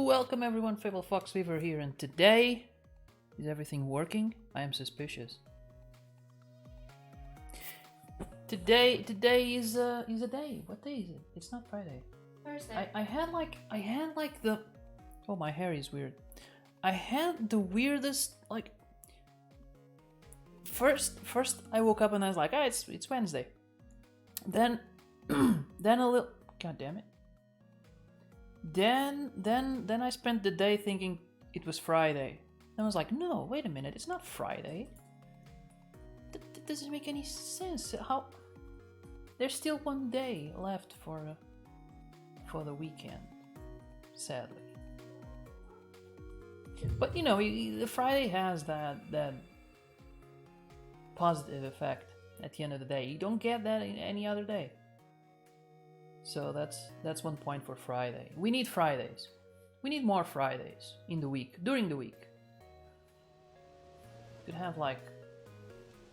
welcome everyone, Fable Fox Weaver here, and today, is everything working? I am suspicious. Today is a day. What day is it? It's not Friday. Thursday. I had like the, oh, my hair is weird. I had the weirdest, like, first I woke up and I was like, it's Wednesday. Then then a little, god damn it. Then I spent the day thinking it was Friday. And I was like, no, wait a minute, it's not Friday. That doesn't make any sense. How? There's still one day left for the weekend, sadly. But you know, the Friday has that positive effect at the end of the day. You don't get that in any other day. So that's one point for Friday. We need Fridays. We need more Fridays in the week, during the week. You could have like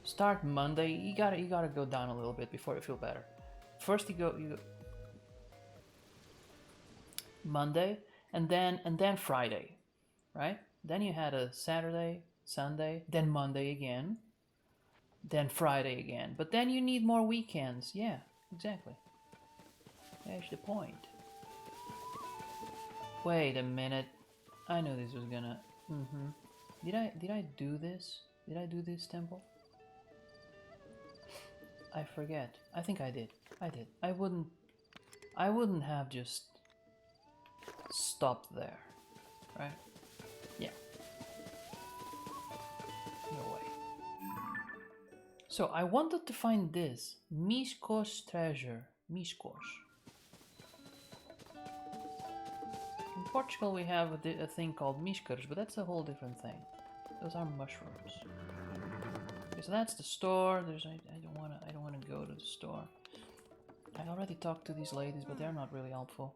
start Monday. You gotta go down a little bit before you feel better. First you go Monday and then Friday, right? Then you had a Saturday, Sunday, then Monday again, then Friday again. But then you need more weekends. Yeah, exactly. That's the point. Wait a minute. I knew this was gonna... Did I do this? Did I do this temple? I forget. I think I did. I did. I wouldn't have just stopped there. Right? Yeah. No way. So I wanted to find this. Mishko's treasure. Mishko's. In Portugal we have a thing called mishkers, but that's a whole different thing. Those are mushrooms. Okay, so that's the store. I don't wanna go to the store. I already talked to these ladies, but they're not really helpful.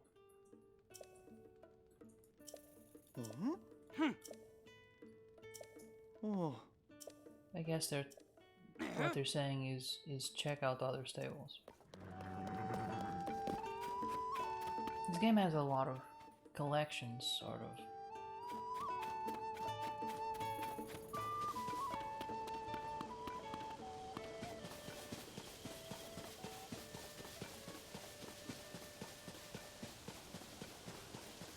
I guess what they're saying is check out other stables. This game has a lot of collections, sort of.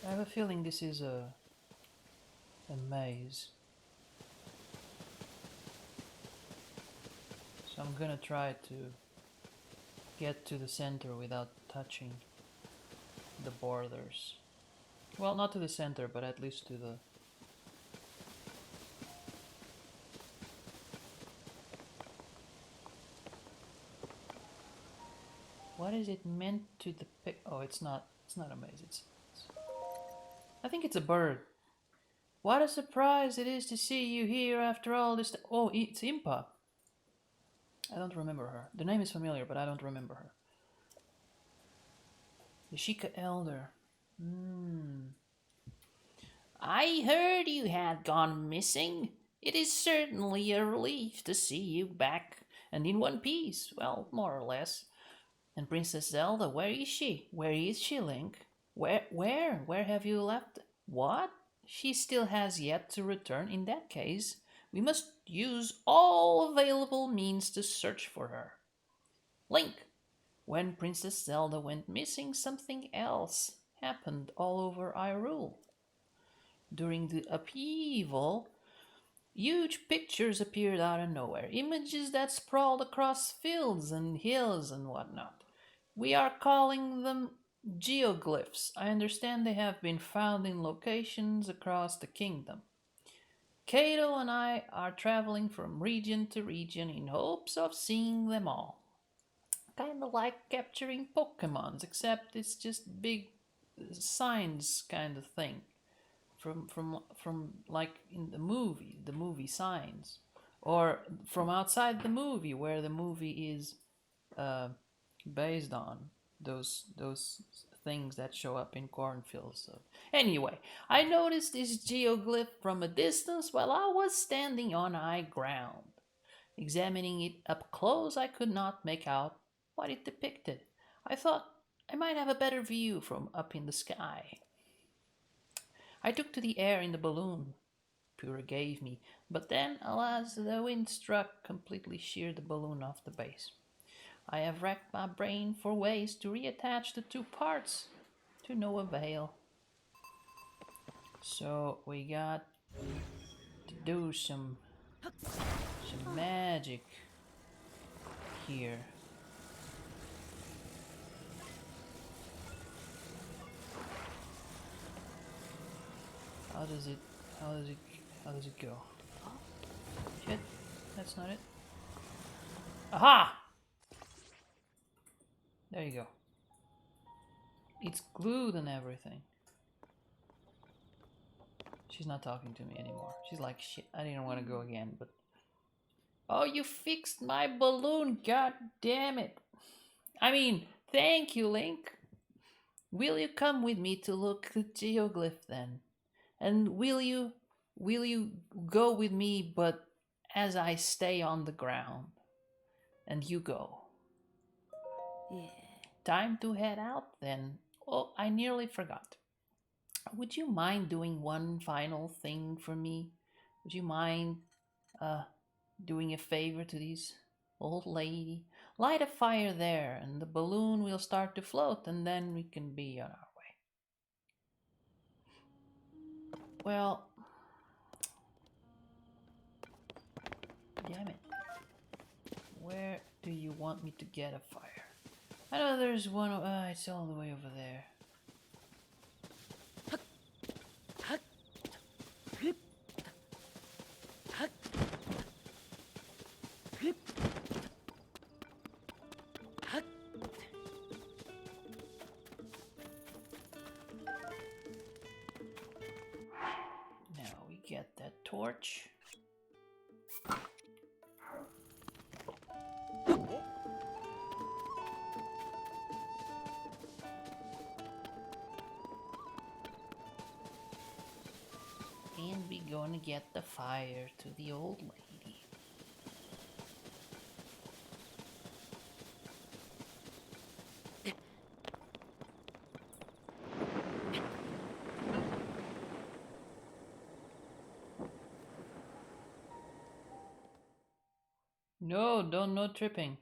I have a feeling this is a maze. So I'm gonna try to get to the center without touching the borders. Well, not to the center, but at least to the... What is it meant to depict? Oh, it's not a maze, I think it's a bird. What a surprise it is to see you here after all this... Oh, it's Impa. I don't remember her. The name is familiar, but I don't remember her. The Sheikah Elder. I heard you had gone missing. It is certainly a relief to see you back and in one piece. Well, more or less. And Princess Zelda, where is she? Where is she, Link? Where have you left? What? She still has yet to return. In that case, we must use all available means to search for her. Link, when Princess Zelda went missing, something else happened all over Hyrule. During the upheaval, huge pictures appeared out of nowhere, images that sprawled across fields and hills and whatnot. We are calling them geoglyphs. I understand they have been found in locations across the kingdom. Kato and I are traveling from region to region in hopes of seeing them all. Kinda like capturing Pokemons, except it's just big signs kind of thing. From like in the movie Signs, or from outside the movie where the movie is based on those things that show up in cornfields. So anyway, I noticed this geoglyph from a distance while I was standing on high ground. Examining it up close, I could not make out what it depicted. I thought I might have a better view from up in the sky. I took to the air in the balloon Pura gave me, but then, alas, the wind struck, completely sheared the balloon off the base. I have racked my brain for ways to reattach the two parts, to no avail. So we got to do some magic here. How does it go? Shit, that's not it. Aha! There you go. It's glued and everything. She's not talking to me anymore. She's like, shit, I didn't want to go again, but... Oh, you fixed my balloon, god damn it. I mean, thank you, Link. Will you come with me to look at the geoglyph then? And will you go with me, but as I stay on the ground and you go? Yeah. Time to head out then. Oh, I nearly forgot. Would you mind doing one final thing for me? Would you mind doing a favor to this old lady? Light a fire there and the balloon will start to float and then we can be on our way. Well, damn it. Where do you want me to get a fire? I know there's one, it's all the way over there. Now we get that torch. And we gonna get the fire to the old lady. No, no tripping.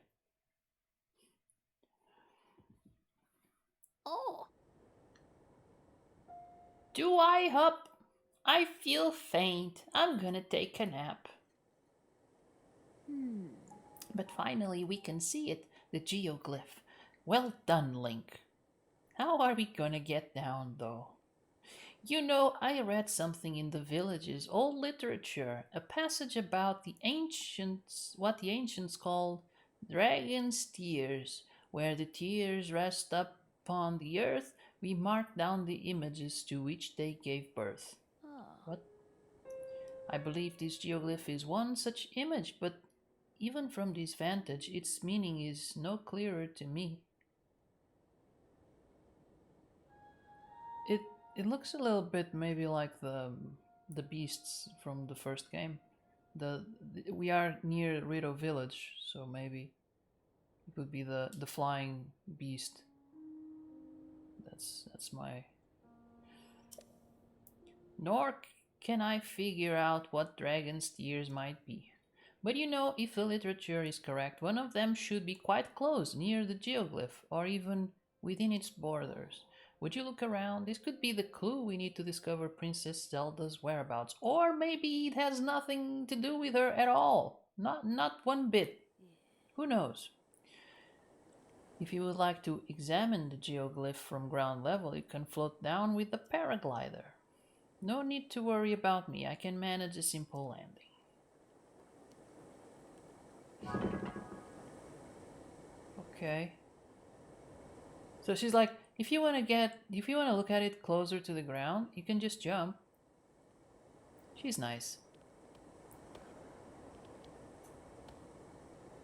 Oh. Do I up? I feel faint. I'm gonna take a nap. But finally we can see it, the geoglyph. Well done, Link. How are we gonna get down, though? You know, I read something in the village's old literature, a passage about the ancients, what the ancients called dragon's tears, where the tears rest upon the earth, we mark down the images to which they gave birth. Oh. What? I believe this geoglyph is one such image, but even from this vantage, its meaning is no clearer to me. It looks a little bit maybe like the beasts from the first game. We are near Rito village, so maybe it would be the flying beast. That's my. Nor can I figure out what dragon's tears might be. But you know, if the literature is correct, one of them should be quite close, near the geoglyph, or even within its borders. Would you look around? This could be the clue we need to discover Princess Zelda's whereabouts. Or maybe it has nothing to do with her at all. Not one bit. Who knows? If you would like to examine the geoglyph from ground level, you can float down with the paraglider. No need to worry about me. I can manage a simple landing. Okay. So she's like, if you want to look at it closer to the ground, you can just jump. She's nice.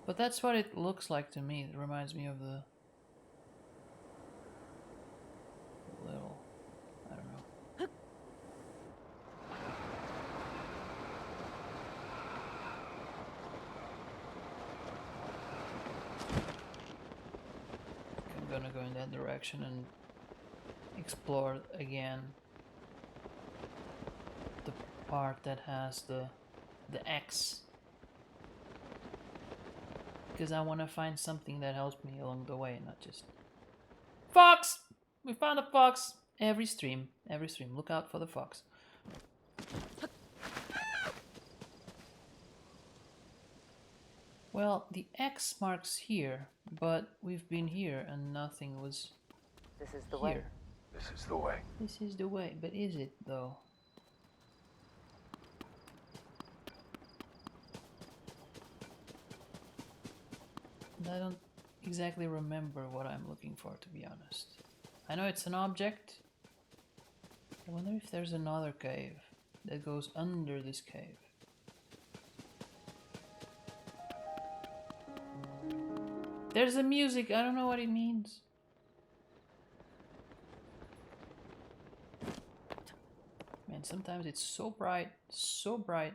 But that's what it looks like to me. It reminds me of the little, I don't know. I'm gonna go in that direction and explore again. part that has the X. Because I want to find something that helps me along the way, not just... Fox! We found a fox! Every stream, look out for the fox. Well, the X marks here, but we've been here and nothing was This is the way. here. This is the way. This is the way, but is it though? And I don't exactly remember what I'm looking for, to be honest. I know it's an object. I wonder if there's another cave that goes under this cave. There's the music, I don't know what it means. Man, sometimes it's so bright, so bright.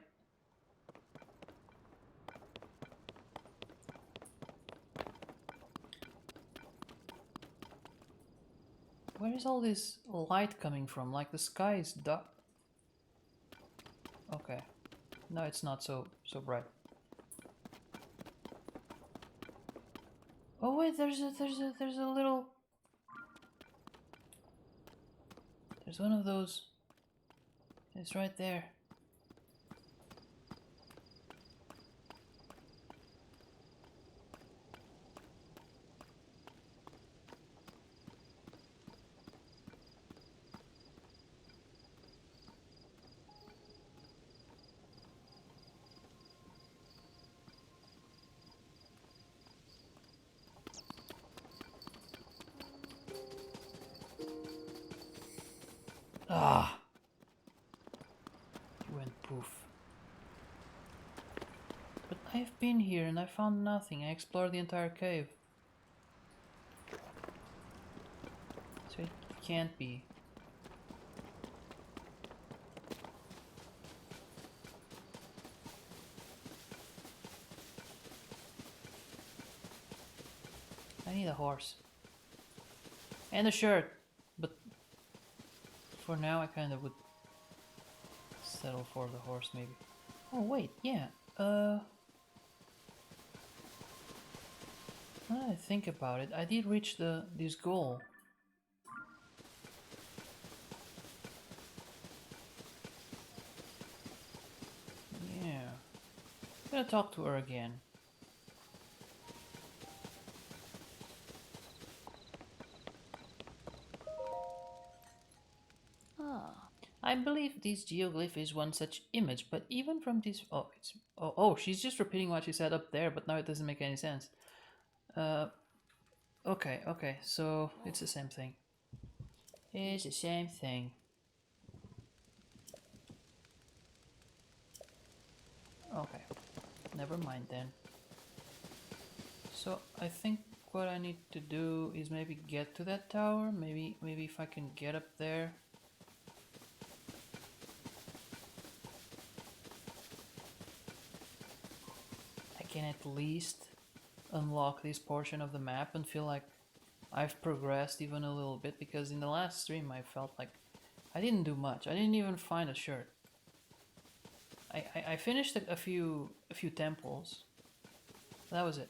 Where is all this light coming from? Like the sky is dark. Okay. No, it's not so bright. Oh wait, there's a little... There's one of those. It's right there. Ah! It went poof. But I've been here and I found nothing. I explored the entire cave. So it can't be. I need a horse. And a shirt. But for now I kind of would settle for the horse maybe. Oh wait, yeah. Now that I think about it, I did reach this goal. Yeah. I'm gonna talk to her again. I believe this geoglyph is one such image, but even from this... Oh, it's... Oh, she's just repeating what she said up there, but now it doesn't make any sense. Okay, so it's the same thing. It's the same thing. Okay, never mind then. So I think what I need to do is maybe get to that tower. Maybe if I can get up there. I can at least unlock this portion of the map and feel like I've progressed even a little bit, because in the last stream I felt like I didn't do much. I didn't even find a shirt. I finished a few temples. That was it.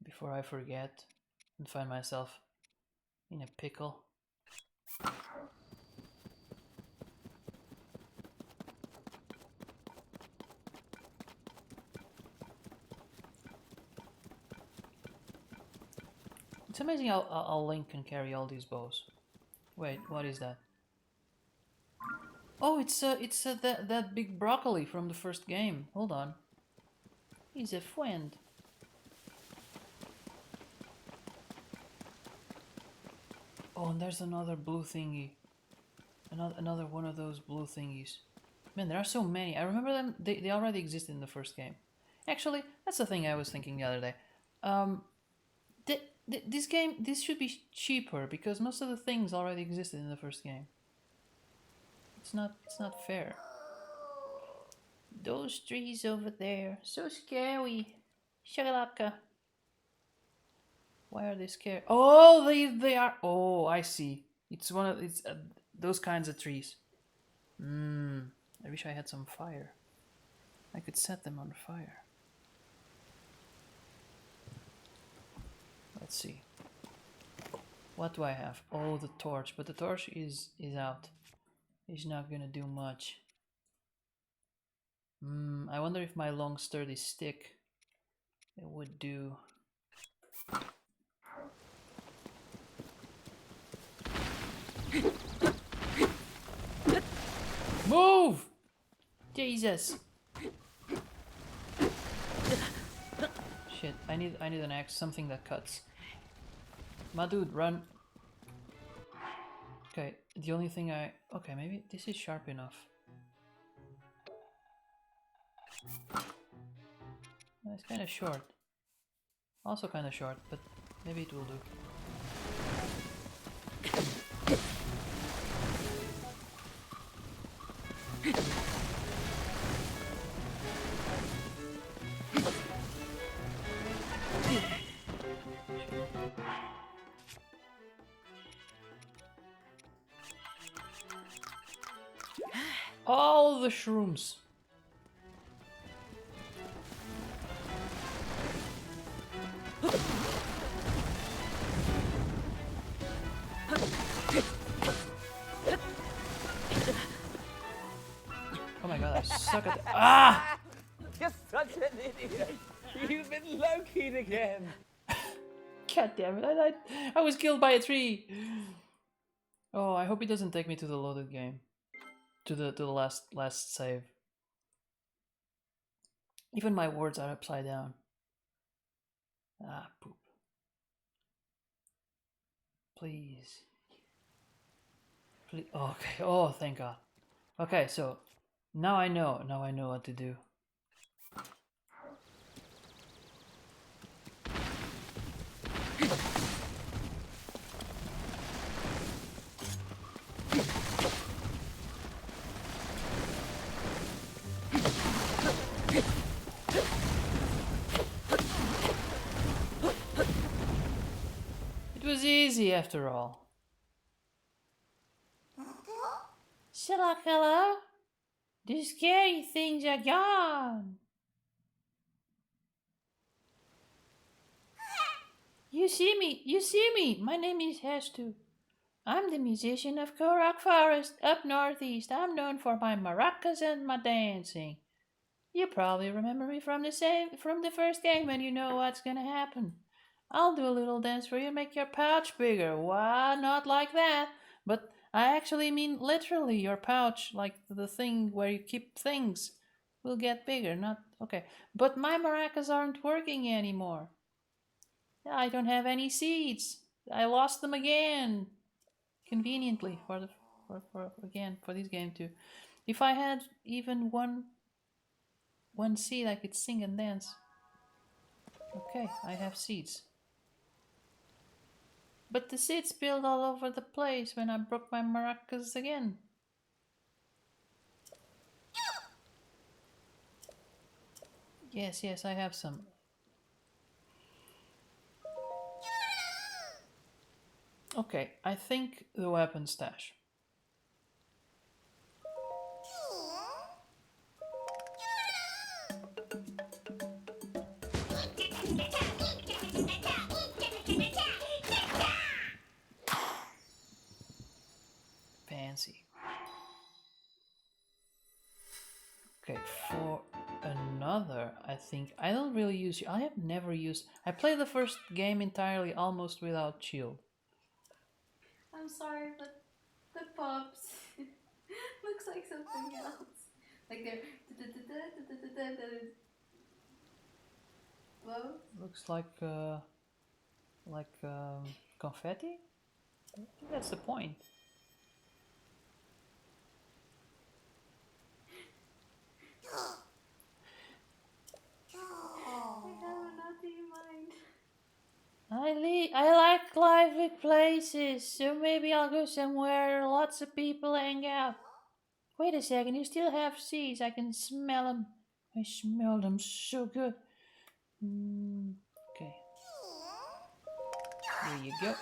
Before I forget and find myself in a pickle. It's amazing how Link can carry all these bows. Wait, what is that? Oh, it's that big broccoli from the first game. Hold on. He's a friend. Oh, and there's another blue thingy. Another one of those blue thingies. Man, there are so many. I remember them. They already existed in the first game. Actually, that's the thing I was thinking the other day. This should be cheaper because most of the things already existed in the first game. It's not fair. Those trees over there, so scary. Shagalaka. Why are they scared? Oh, they are. Oh, I see. It's those kinds of trees. I wish I had some fire. I could set them on fire. Let's see. What do I have? Oh, the torch, but the torch is out. It's not gonna do much. I wonder if my long sturdy stick it would do. Move! Jesus! Shit! I need an axe, something that cuts. My dude, run! Okay, the only thing okay, maybe this is sharp enough. It's kind of short. Also kind of short, but maybe it will do. All the shrooms. Oh my god, I suck at Ah! You're such an idiot. You've been Loki'd again. God damn it, I was killed by a tree. Oh, I hope it doesn't take me to the loaded game. To the last save. Even my words are upside down. Ah, poop. Please. Please. Okay. Oh, thank God. Okay, so now I know what to do. It was easy after all. Shalakala, the scary things are gone. You see me. My name is Hestu. I'm the musician of Korak Forest, up northeast. I'm known for my maracas and my dancing. You probably remember me from the first game and you know what's gonna happen. I'll do a little dance for you, make your pouch bigger. Why not like that? But I actually mean literally your pouch, like the thing where you keep things, will get bigger. Not okay. But my maracas aren't working anymore. I don't have any seeds. I lost them again. Conveniently for again for this game too. If I had even one seed, I could sing and dance. Okay, I have seeds. But the seeds spilled all over the place when I broke my maracas again. Yes, I have some. Okay, I think the weapon stash. Fancy. Okay, for another, I think I don't really use. I have never used. I played the first game entirely almost without shield. I'm sorry, but the pops looks like something else. Like they're whoa. Looks like confetti. I think that's the point. I have a naughty mind. I private places, so maybe I'll go somewhere lots of people hang out. Wait a second, you still have seeds. I can smell them. I smell them so good. Okay. There you go.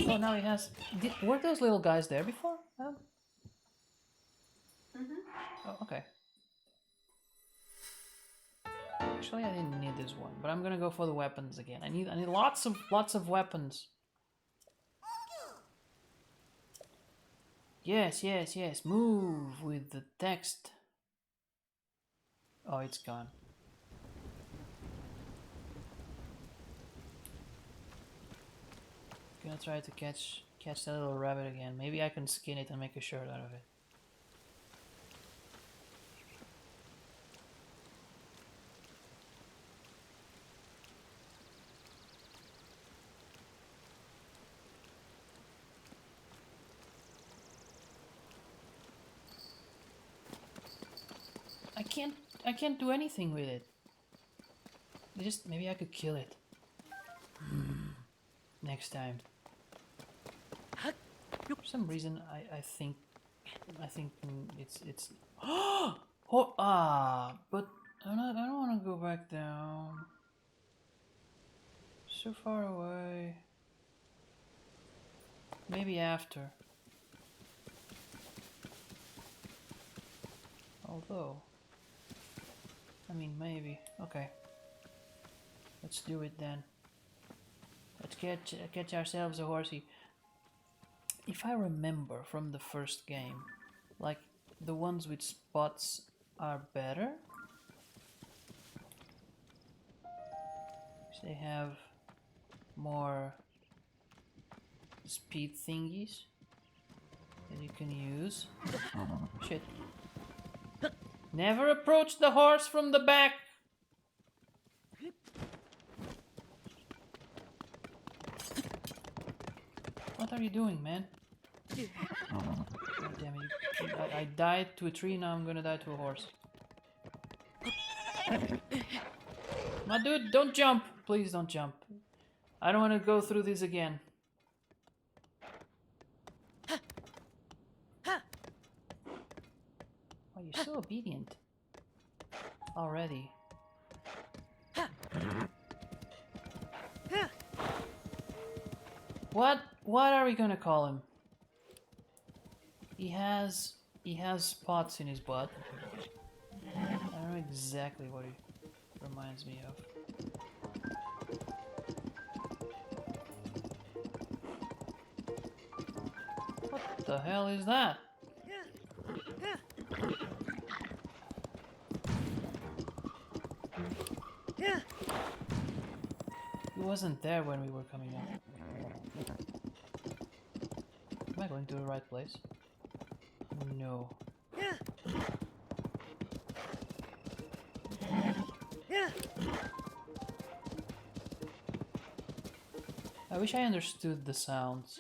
Oh, now he has... were those little guys there before? Oh, okay. Actually, I didn't need this one, but I'm gonna go for the weapons again. I need lots of weapons. Yes, yes, yes. Move with the text. Oh, it's gone. Gonna try to catch that little rabbit again. Maybe I can skin it and make a shirt out of it. I can't do anything with it. Just maybe I could kill it. Next time. For some reason I think it's oh, but I don't want to go back down. So far away. Maybe after. Although, I mean, maybe. Okay. Let's do it then. Let's catch ourselves a horsey. If I remember from the first game, like, the ones with spots are better. They have more speed thingies that you can use. Shit. Never approach the horse from the back! What are you doing, man? God damn it. I died to a tree, now I'm gonna die to a horse. My dude, don't jump! Please don't jump. I don't want to go through this again. Oh, you're so obedient. Already. What are we gonna call him? He has spots in his butt. I don't know exactly what he reminds me of. What the hell is that? He wasn't there when we were coming up. Am I going to the right place? No. I wish I understood the sounds.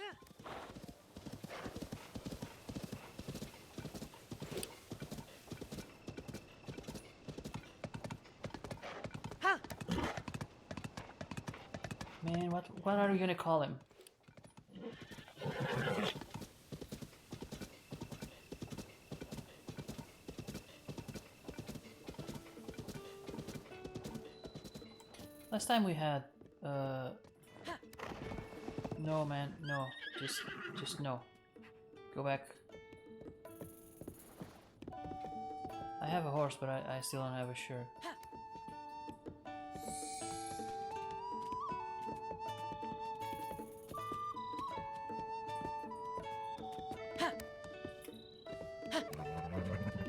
Man, what are we gonna call him? Last time we had, no man, no, just no. Go back. I have a horse, but I still don't have a shirt.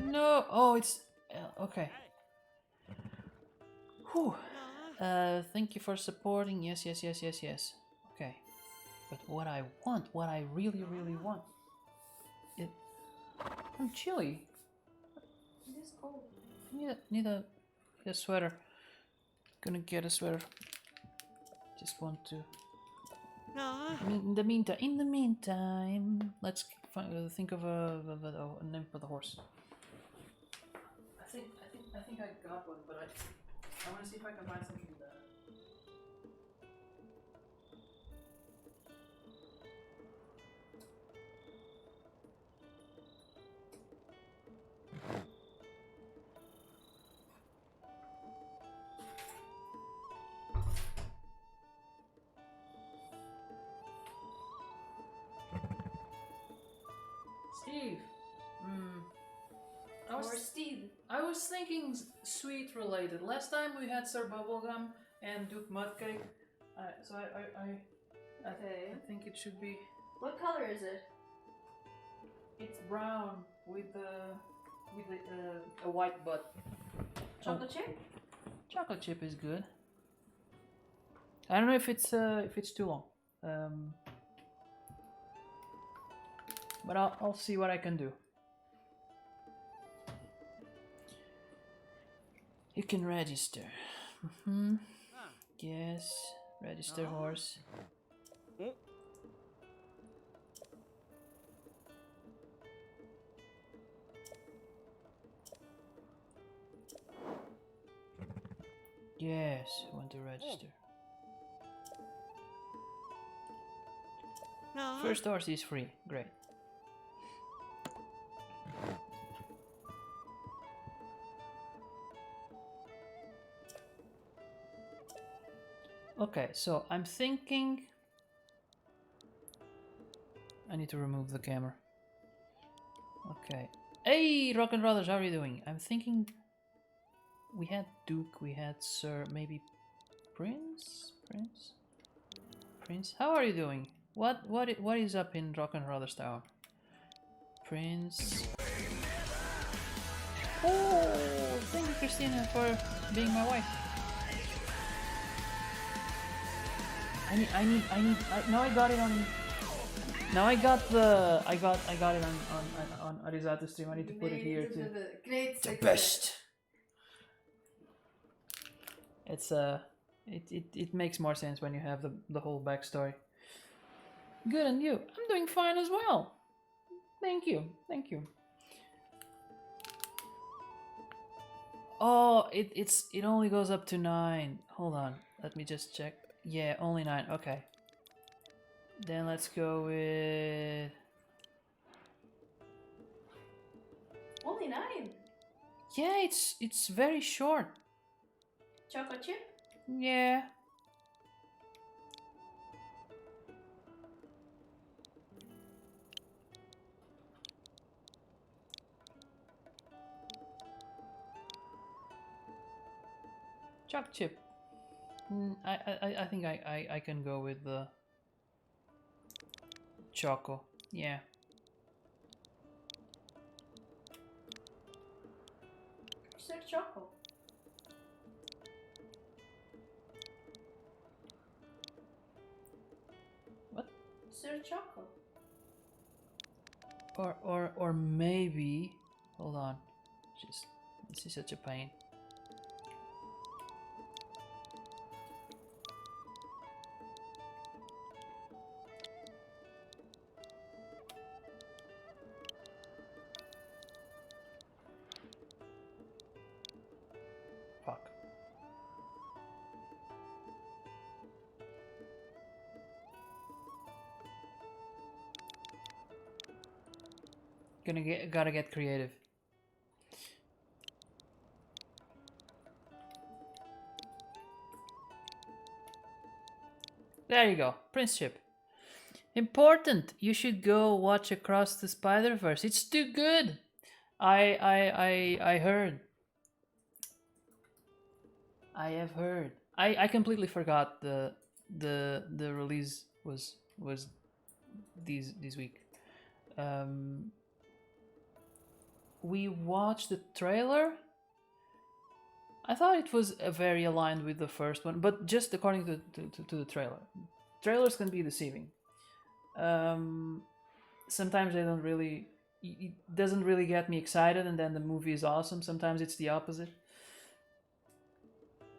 No, oh, it's, okay. Whew. Thank you for supporting. Yes. Okay. But what I really want, I'm chilly. It is cold. Need a sweater. Gonna get a sweater. Just want to. In the meantime, let's think of a name for the horse. I think I got one, but I want to see if I can find something better. Steve. Or Steve. I was thinking sweet related. Last time we had Sir Bubblegum and Duke Mudcake. So I think it should be. What color is it? It's brown with a white butt. Chocolate chip? Chocolate chip is good. I don't know if it's too long. But I'll see what I can do. You can register. Yes, register horse. Yes, I want to register. First horse is free. Great. Okay, so I'm thinking I need to remove the camera. Okay. Hey, Rock and Brothers, how are you doing? I'm thinking we had Duke, we had Sir, maybe Prince? Prince? How are you doing? What is up in Rock and Brothers Tower? Prince. Oh, thank you, Christina, for being my wife. Now I got it on. Now I got it on Arizato stream. I need to put it here too. Great The best. It's it makes more sense when you have the whole backstory. Good, and you? I'm doing fine as well. Thank you. Oh, it only goes up to 9. Hold on, let me just check. Yeah, only 9. Okay. Then let's go with Only 9. yeah. It's very short. Chocolate chip? Yeah. Choc chip. I think I can go with the Choco. Yeah. Sir Choco. What? Sir Choco. Or maybe. Hold on. Just this is such a pain. Fuck. Gotta get creative. There you go, Prince Ship. Important. You should go watch Across the Spider-Verse. It's too good. I heard. I have heard. I completely forgot the release was this week. We watched the trailer. I thought it was very aligned with the first one, but just according to the trailer. Trailers can be deceiving. Sometimes they don't really. It doesn't really get me excited, and then the movie is awesome. Sometimes it's the opposite.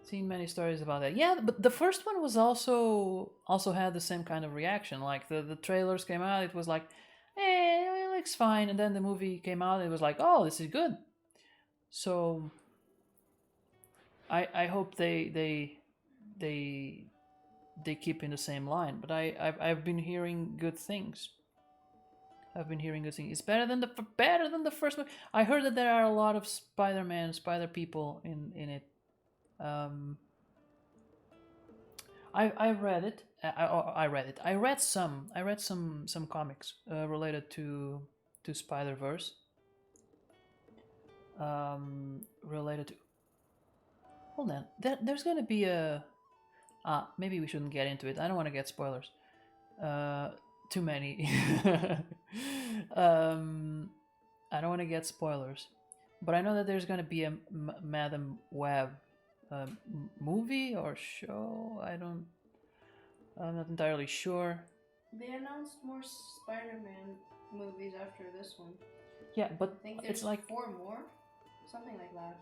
Seen many stories about that. Yeah, but the first one was also had the same kind of reaction. Like the trailers came out, it was like, it looks fine, and then the movie came out, it was like, oh, this is good. So I hope they they keep in the same line. But I've been hearing good things. I've been hearing good things. It's better than the first one. I heard that there are a lot of Spider-Man, Spider people in it. Um, I read it. I read it. I read some comics related to Spider Verse. Related to. Hold on. There's gonna be a. Maybe we shouldn't get into it. I don't want to get spoilers. Uh, Too many. um, I don't want to get spoilers, but I know that there's gonna be a Madam Web movie or show. I'm not entirely sure. They announced more Spider-Man movies after this one. Yeah, but I think it's there's like 4 more, something like that.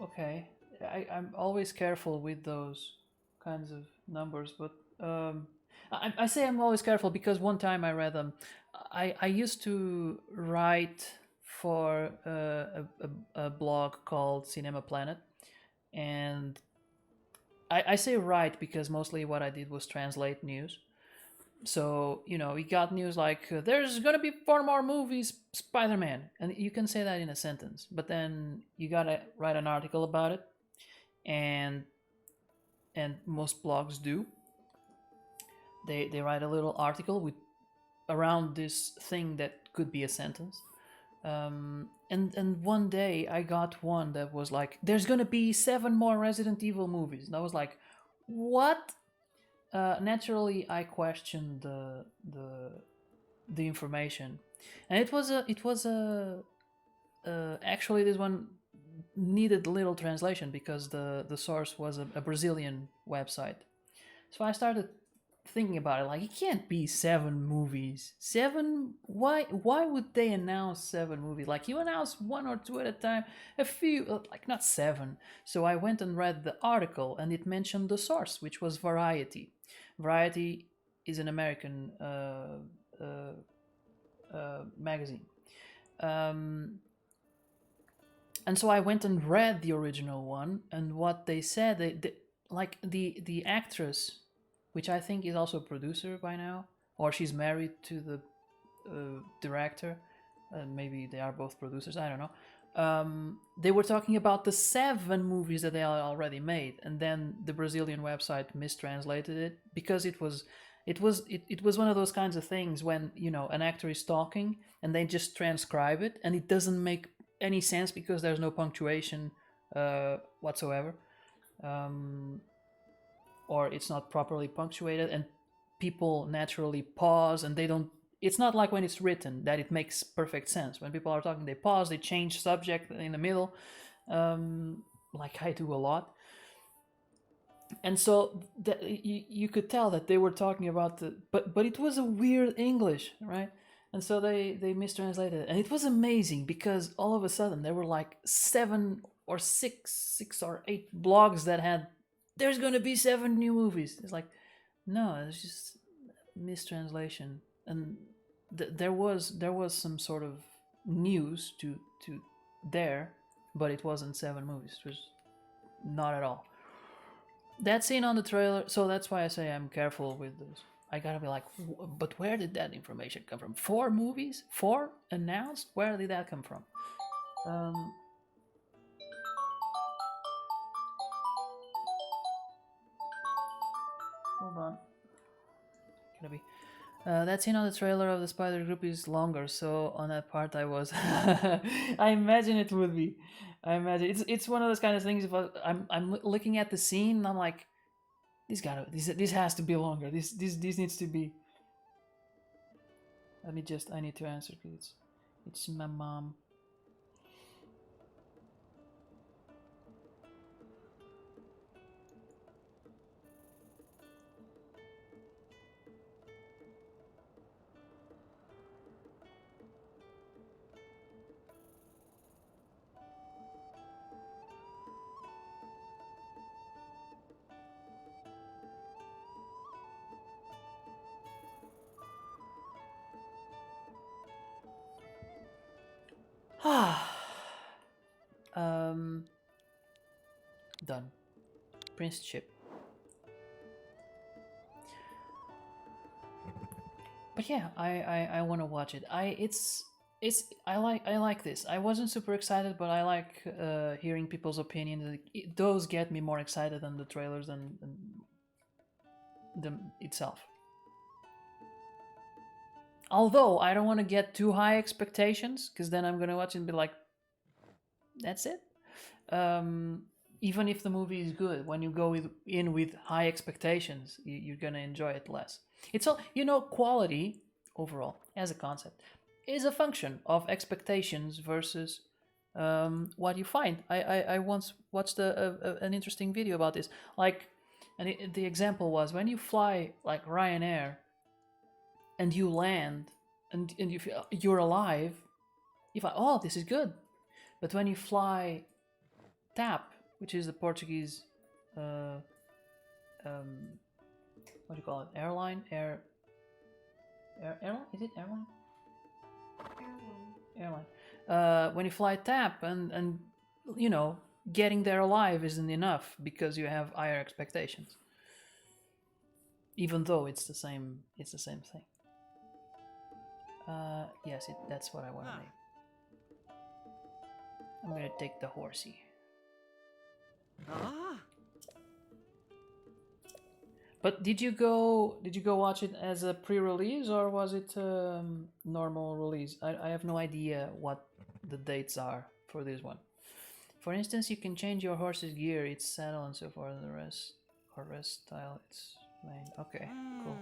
okay. I'm always careful with those kinds of numbers, but I say I'm always careful because one time I read them. I used to write for a blog called Cinema Planet, and I say write because mostly what I did was translate news. So we got news like there's gonna be 4 more movies Spider-Man, and you can say that in a sentence, but then you gotta write an article about it, and most blogs do. They write a little article with around this thing that could be a sentence. And one day I got one that was like, "There's gonna be 7 more Resident Evil movies," and I was like, "What?" Naturally, I questioned the information, and actually this one needed little translation because the source was a Brazilian website. So I started thinking about it, like it can't be 7 movies. Seven? Why would they announce 7 movies? Like you announce 1 or 2 at a time, a few, like not 7. So I went and read the article, and it mentioned the source, which was Variety. Variety is an American magazine. And so I went and read the original one, and what they said, like the actress, which I think is also a producer by now, or she's married to the director. Maybe they are both producers. I don't know. They were talking about the 7 movies that they already made, and then the Brazilian website mistranslated it because it was one of those kinds of things when an actor is talking and they just transcribe it, and it doesn't make any sense because there's no punctuation whatsoever, or it's not properly punctuated, and people naturally pause, and they don't. It's not like when it's written that it makes perfect sense. When people are talking, they pause, they change subject in the middle, like I do a lot. And so you could tell that they were talking about but it was a weird English, right? And so they mistranslated it, and it was amazing because all of a sudden there were like 6 or 8 blogs that had there's gonna be 7 new movies. It's like no, it's just mistranslation, and there was some sort of news to there, but it wasn't 7 movies. It was not at all. That scene on the trailer, so that's why I say I'm careful with those. I gotta be like, but where did that information come from? 4 movies, 4 announced. Where did that come from? Hold on. Gotta be. That scene on the trailer of the Spider Group is longer, so on that part I was. I imagine it would be. I imagine it's one of those kind of things. If I'm looking at the scene, and I'm like, this has to be longer. This needs to be. I need to answer because it's my mom. um, done. Princeship. But yeah, I want to watch it. I like this. I wasn't super excited, but I like hearing people's opinions. Those get me more excited than the trailers than them itself. Although I don't want to get too high expectations, because then I'm gonna watch it and be like, "That's it." Even if the movie is good, when you go in with high expectations, you're gonna enjoy it less. It's all quality overall as a concept is a function of expectations versus what you find. I once watched an interesting video about this. Like, and the example was when you fly like Ryanair and you land and you feel you're alive, you find, oh, this is good. But when you fly TAP, which is the Portuguese, what do you call it? Airline? Airline? Is it airline? Airline. When you fly TAP and getting there alive isn't enough because you have higher expectations. Even though it's the same thing. Yes, that's what I want to make. I'm gonna take the horsey. Ah. But did you go watch it as a pre-release or was it normal release? I have no idea what the dates are for this one. For instance, you can change your horse's gear, its saddle, and so forth. The rest style, its lane. Okay, cool.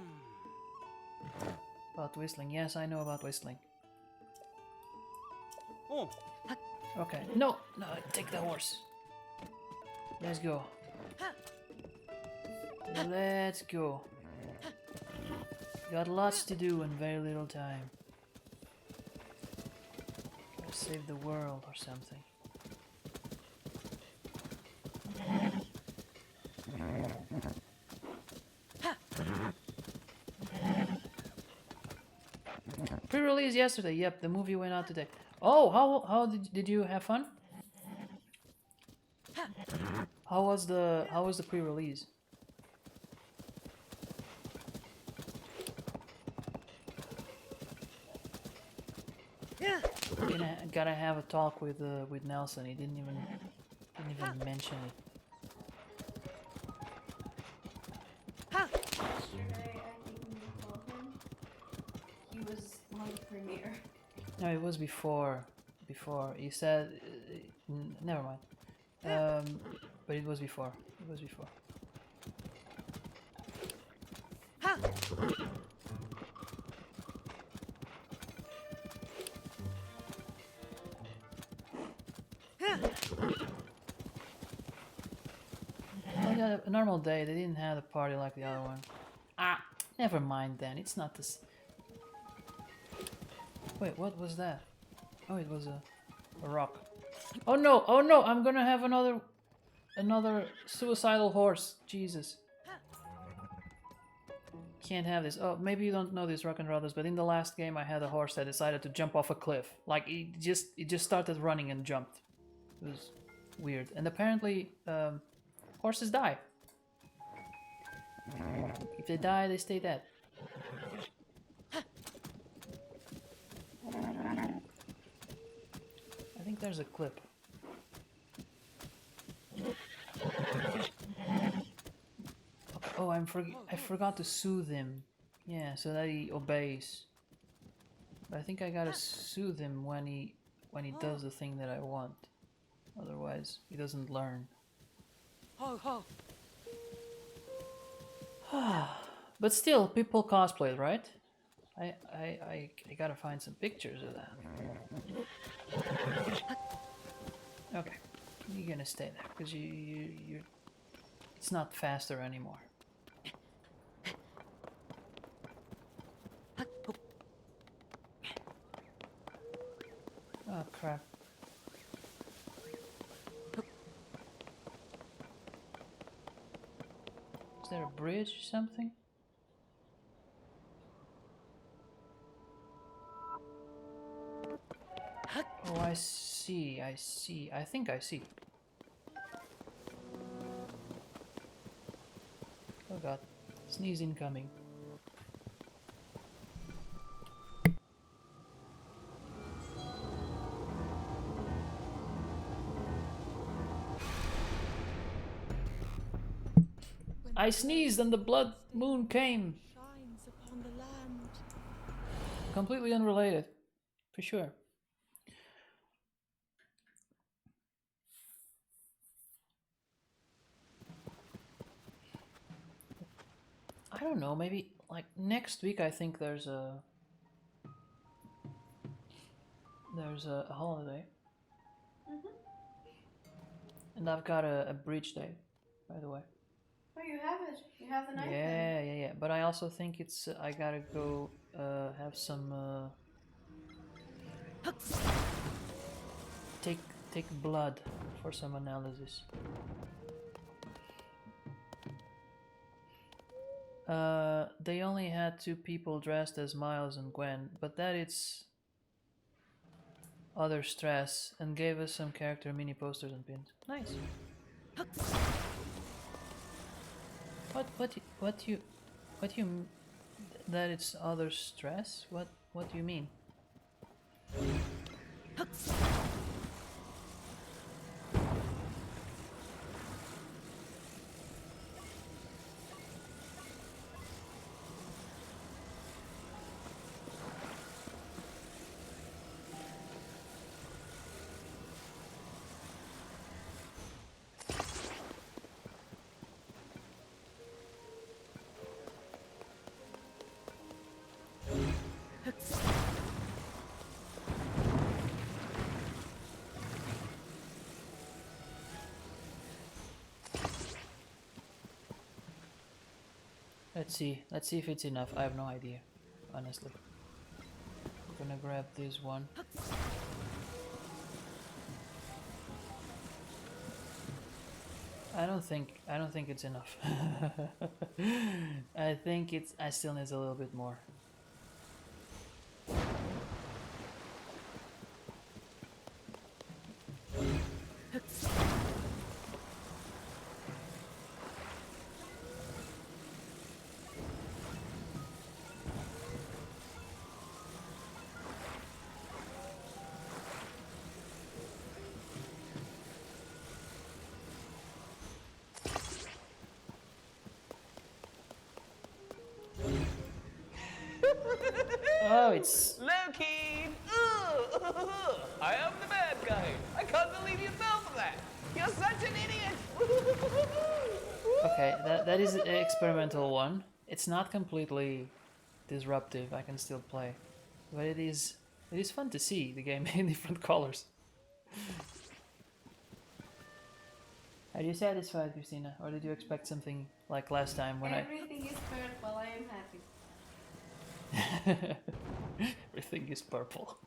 About whistling, yes, I know about whistling. Oh. Okay, no, take the horse. Let's go. Let's go. Got lots to do and very little time. Gotta save the world or something. Pre-release yesterday. Yep, the movie went out today. Oh, how did you have fun? How was the pre-release? Gotta have a talk with Nelson. He didn't even mention it. Yesterday, I think when you called him, he was on the premiere. No, it was before. He said, never mind. But it was before. Well, yeah, a normal day. They didn't have a party like the other one. Ah, never mind then. It's not this. Wait, what was that? Oh, it was a rock. Oh no! I'm gonna have another suicidal horse. Jesus. Can't have this. Oh, maybe you don't know this, Rock and Rollers, but in the last game I had a horse that decided to jump off a cliff. Like, it just started running and jumped. It was weird. And apparently, horses die. If they die, they stay dead. I think there's a clip. Oh, I forgot to soothe him. Yeah, so that he obeys. But I think I gotta soothe him when he does the thing that I want. Otherwise, he doesn't learn. But still, people cosplay, right? I gotta find some pictures of that. Okay, you're gonna stay there because you it's not faster anymore. Oh crap. Is there a bridge or something? Oh, I see. I think I see. Oh god. Sneeze incoming. I sneezed and the blood moon came. Shines upon the land. Completely unrelated. For sure. I don't know, maybe like next week I think there's a holiday. And I've got a bridge day, by the way. Oh, you have it. You have the night Yeah. But I also think it's I gotta go have some take blood for some analysis. They only had 2 people dressed as Miles and Gwen, but that it's other stress and gave us some character mini posters and pins. Nice. What you that it's other stress? What do you mean? Let's see if it's enough. I have no idea, honestly. I'm gonna grab this one. I don't think it's enough. I still need a little bit more. Oh, it's Loki! I am the bad guy. I can't believe you fell for that. You're such an idiot. okay. That is an experimental one. It's not completely disruptive. I can still play, but it is fun to see the game in different colors. Are you satisfied, Christina, or did you expect something like last time when Everything is purple. I am happy. Everything is purple.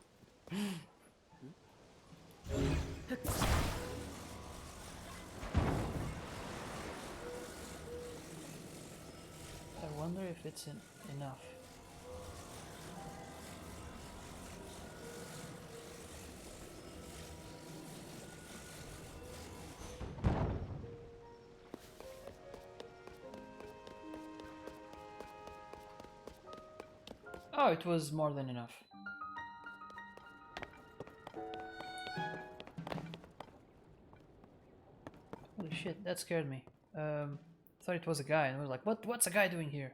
I wonder if it's enough. Oh, it was more than enough. Holy shit, that scared me. Thought it was a guy, and I was like, what's a guy doing here?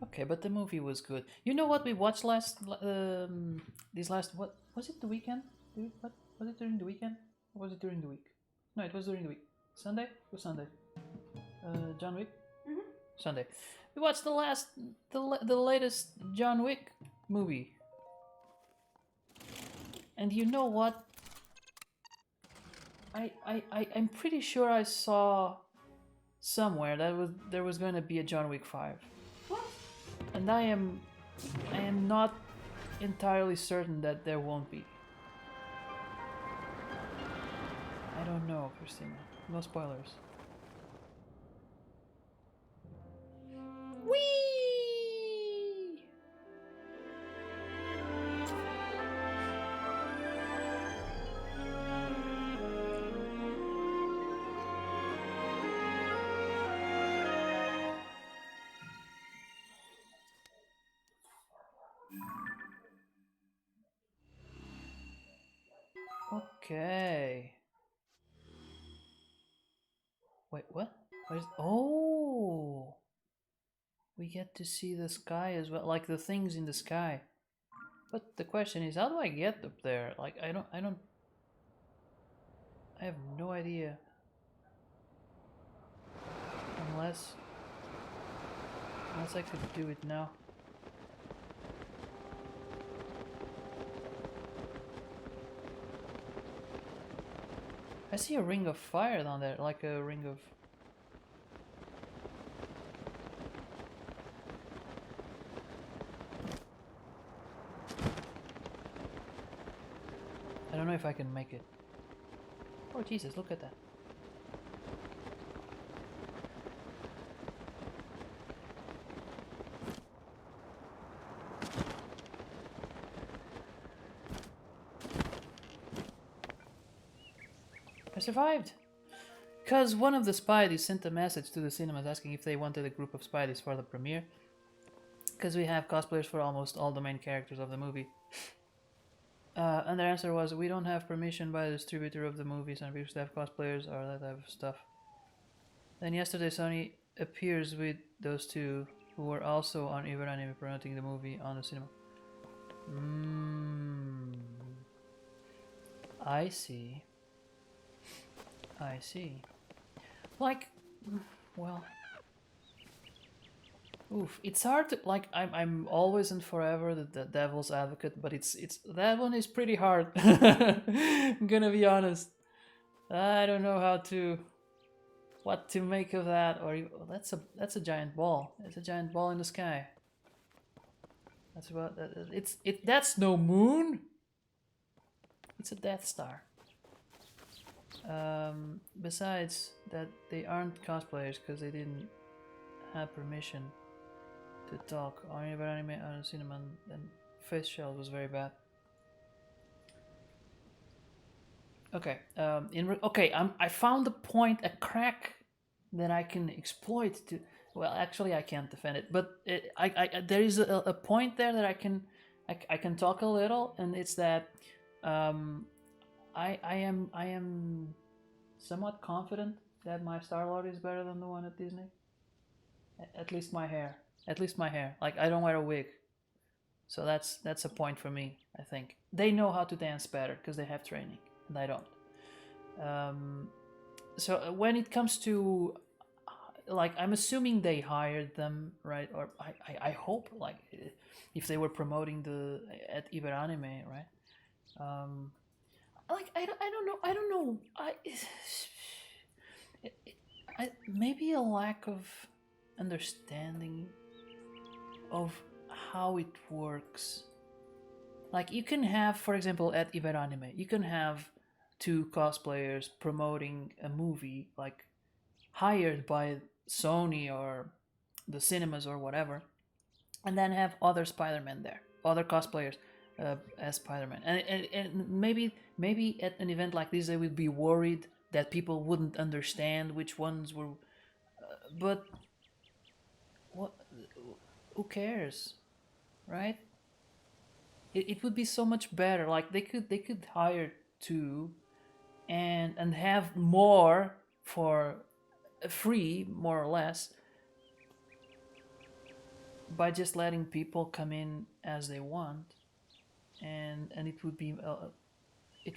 Okay, but the movie was good. You know what we watched what was it, the weekend? What was it, during the weekend? Or was it during the week? No, it was during the week. Sunday? It was Sunday. John Wick? Sunday. We watched the latest John Wick movie. And you know what? I'm pretty sure I saw somewhere that there was going to be a John Wick 5. What? And I am not entirely certain that there won't be. I don't know, Christina. No spoilers. Whee! Okay. Wait, what? Where's... Oh! We get to see the sky as well, like the things in the sky. But the question is, how do I get up there? Like, I have no idea. Unless I could do it now. I see a ring of fire down there, like a ring of... I don't know if I can make it. Oh Jesus, look at that. I survived! Because one of the Spideys sent a message to the cinemas asking if they wanted a group of Spideys for the premiere. Because we have cosplayers for almost all the main characters of the movie. And their answer was, we don't have permission by the distributor of the movies and we used to have cosplayers or that type of stuff. Then yesterday Sony appears with those two who were also on Ever Anime promoting the movie on the cinema. I see. I see. Like, well... Oof, it's hard to, like, I'm always and forever the devil's advocate, but it's that one is pretty hard. I'm gonna be honest. I don't know what to make of that, or that's a giant ball. It's a giant ball in the sky. That's what that's no moon. It's a Death Star. Besides that, they aren't cosplayers because they didn't have permission to talk on Ever Anime on cinema, and face shell was very bad. Okay, I found a crack that I can exploit to. Well, actually, I can't defend it, but there is a point there that I can talk a little, and it's that I am somewhat confident that my Star-Lord is better than the one at Disney. At least my hair. Like, I don't wear a wig, so that's a point for me. I think they know how to dance better because they have training, and I don't. So when it comes to, like, I'm assuming they hired them, right? Or I hope, like, if they were promoting at Iber Anime, right? Like, I don't know. Maybe a lack of understanding of how it works. Like, you can have, for example, at Iber Anime, you can have two cosplayers promoting a movie, like, hired by Sony or the cinemas or whatever, and then have other Spider-Man there, other cosplayers as Spider-Man, and maybe at an event like this they would be worried that people wouldn't understand which ones were, but what? Who cares, right? It would be so much better. Like, they could hire two, and have more for free, more or less, by just letting people come in as they want, and it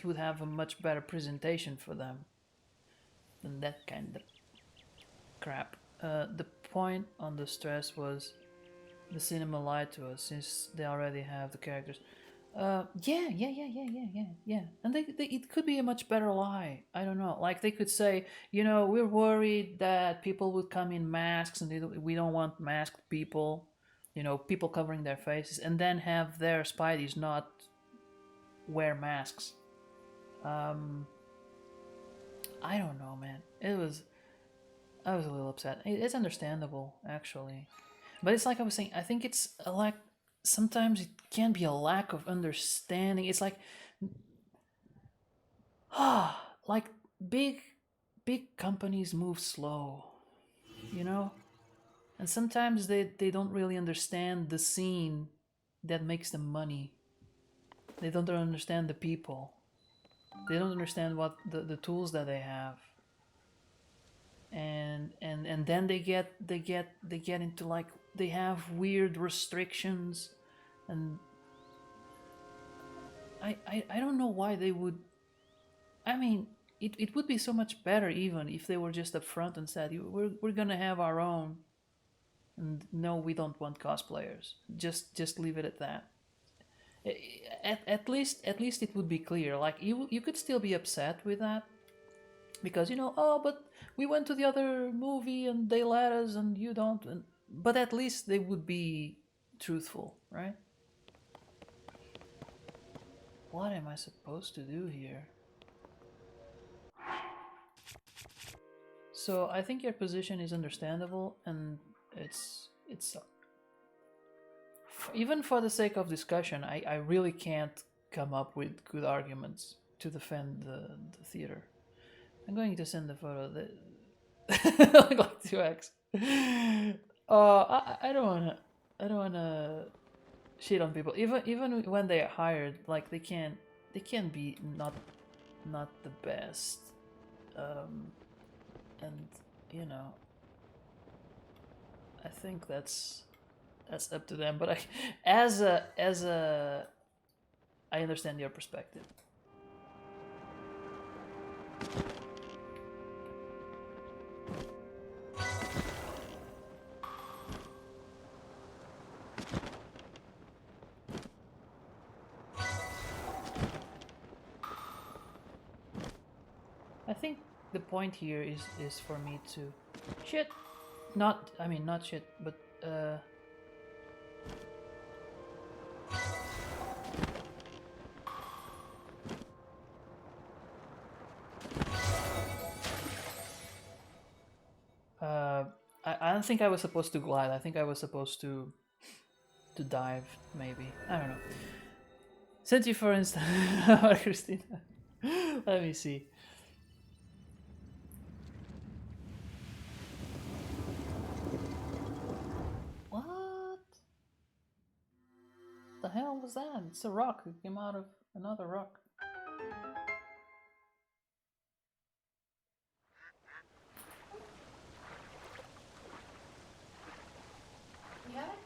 would have a much better presentation for them than that kind of crap. The point on the stress was the cinema lied to us since they already have the characters. Yeah. And it could be a much better lie. I don't know. Like, they could say, we're worried that people would come in masks, and we don't want masked people, people covering their faces, and then have their Spideys not wear masks. I don't know, man. I was a little upset. It's understandable, actually. But it's like I was saying, I think it's a lack. Sometimes it can be a lack of understanding. It's like, like big companies move slow, and sometimes they don't really understand the scene that makes them money. They don't understand the people. They don't understand what the tools that they have, and then they get into like they have weird restrictions, and I don't know why they would. I mean, it would be so much better even if they were just upfront and said, we're gonna have our own, and no, we don't want cosplayers. Just leave it at that. At least it would be clear. Like you could still be upset with that because oh, but we went to the other movie and they let us and you don't. But at least they would be truthful, right? What am I supposed to do here? So I think your position is understandable, and it's even for the sake of discussion, I really can't come up with good arguments to defend the theater. I'm going to send the photo that like 2x. I don't wanna shit on people. Even when they are hired, like they can be not the best. And you know, I think that's up to them. But as a I understand your perspective. I think the point here is for me to shit. Not shit, but I don't think I was supposed to glide. I think I was supposed to dive. Maybe I don't know. Sent you for instance, Christina. Let me see. What the hell was that? It's a rock. It came out of another rock. You have it?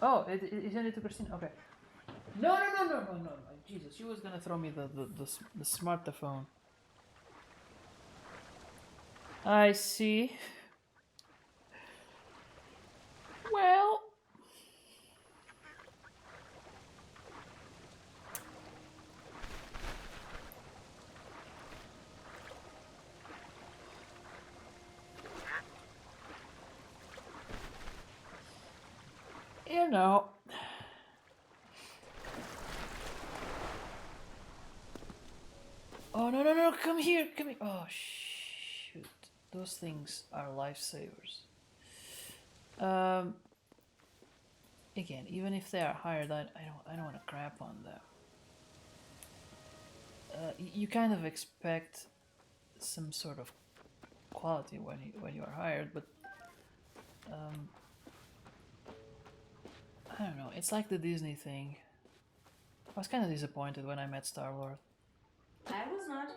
Oh, it sent it to Christina. Okay. No. Jesus, she was gonna throw me the smartphone. I see. Well, you know. Oh no! Come here! Oh shoot! Those things are lifesavers. Um. Again, even if they are hired, I don't want to crap on them. You kind of expect some sort of quality when you are hired, but I don't know. It's like the Disney thing. I was kind of disappointed when I met Star Lord. I was not.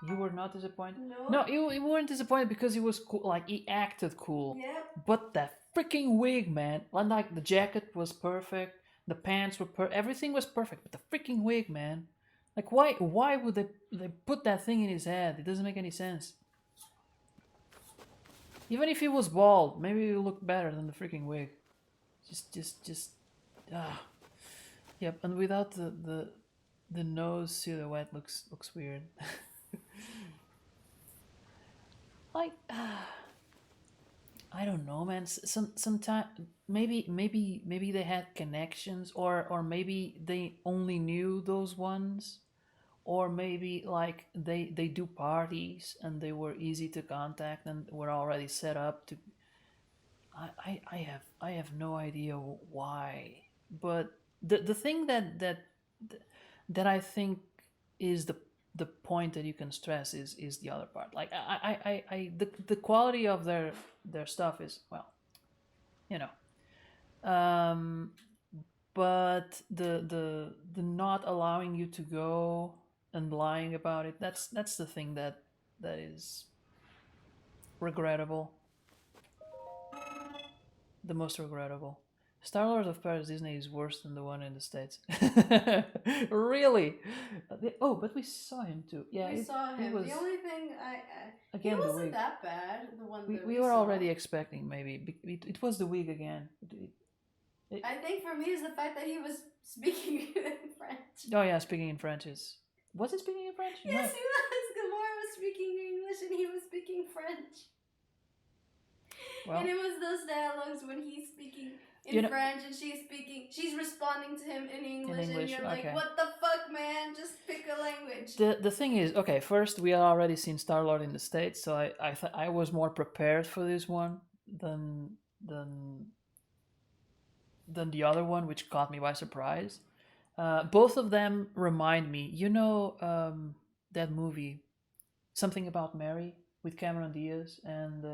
You were not disappointed? No. No, you weren't disappointed because he was cool. Like, he acted cool. Yep. But that freaking wig, man. Like, the jacket was perfect. The pants were everything was perfect. But the freaking wig, man. Like, why would they put that thing in his head? It doesn't make any sense. Even if he was bald, maybe he would look better than the freaking wig. Just ah. Yep, and without the nose silhouette looks weird. Like I don't know, man. Sometime maybe they had connections, or maybe they only knew those ones, or maybe like they do parties and they were easy to contact and were already set up to. I have no idea why, but the thing that I think is the point that you can stress is the other part. Like the quality of their stuff is, well, you know, but the not allowing you to go and lying about it. That's the thing that is regrettable. The most regrettable. Star Wars of Paris Disney is worse than the one in the States. Really? Oh, but we saw him too. Yeah, we saw him. was The only thing he again the wasn't wig. that bad. The one that We we were saw. already expecting maybe. It was the wig again. I think for me is the fact that he was speaking in French. Oh yeah, speaking in French is. Was it speaking in French? Yes, he was. Gamora was speaking English and he was speaking French. Well, and it was those dialogues when he's speaking in French and she's responding to him in English and you're like, what the fuck, man? Just pick a language. The thing is, okay, first we had already seen Star-Lord in the States, so I was more prepared for this one than the other one, which caught me by surprise. Both of them remind me, that movie, Something About Mary, with Cameron Diaz and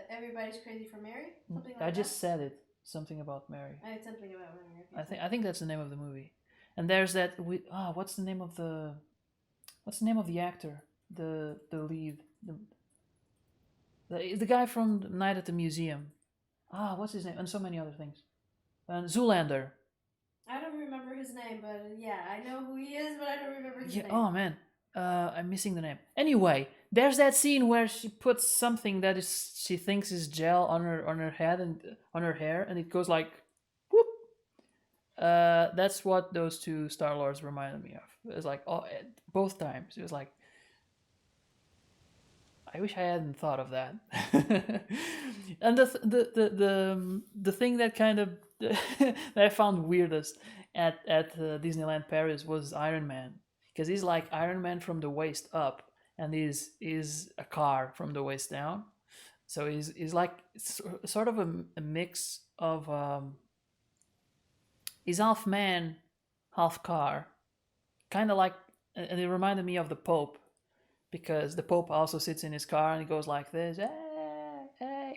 Everybody's Crazy for Mary. Something like I just said it. Something About Mary. It's something about Mary. I think that's the name of the movie. And there's that. What's the name of the actor? The lead. The guy from Night at the Museum. What's his name? And so many other things. And Zoolander. I don't remember his name, but yeah, I know who he is, but I don't remember his name. Oh man, I'm missing the name. Anyway, there's that scene where she puts something that she thinks is gel on her head and on her hair, and it goes like, whoop. That's what those two Star-Lords reminded me of. It was like, both times. It was like, I wish I hadn't thought of that. And the thing that kind of that I found weirdest at Disneyland Paris was Iron Man, because he's like Iron Man from the waist up, and is a car from the waist down. So he's like sort of a mix of he's half man, half car, kind of like, and it reminded me of the Pope, because the Pope also sits in his car and he goes like this,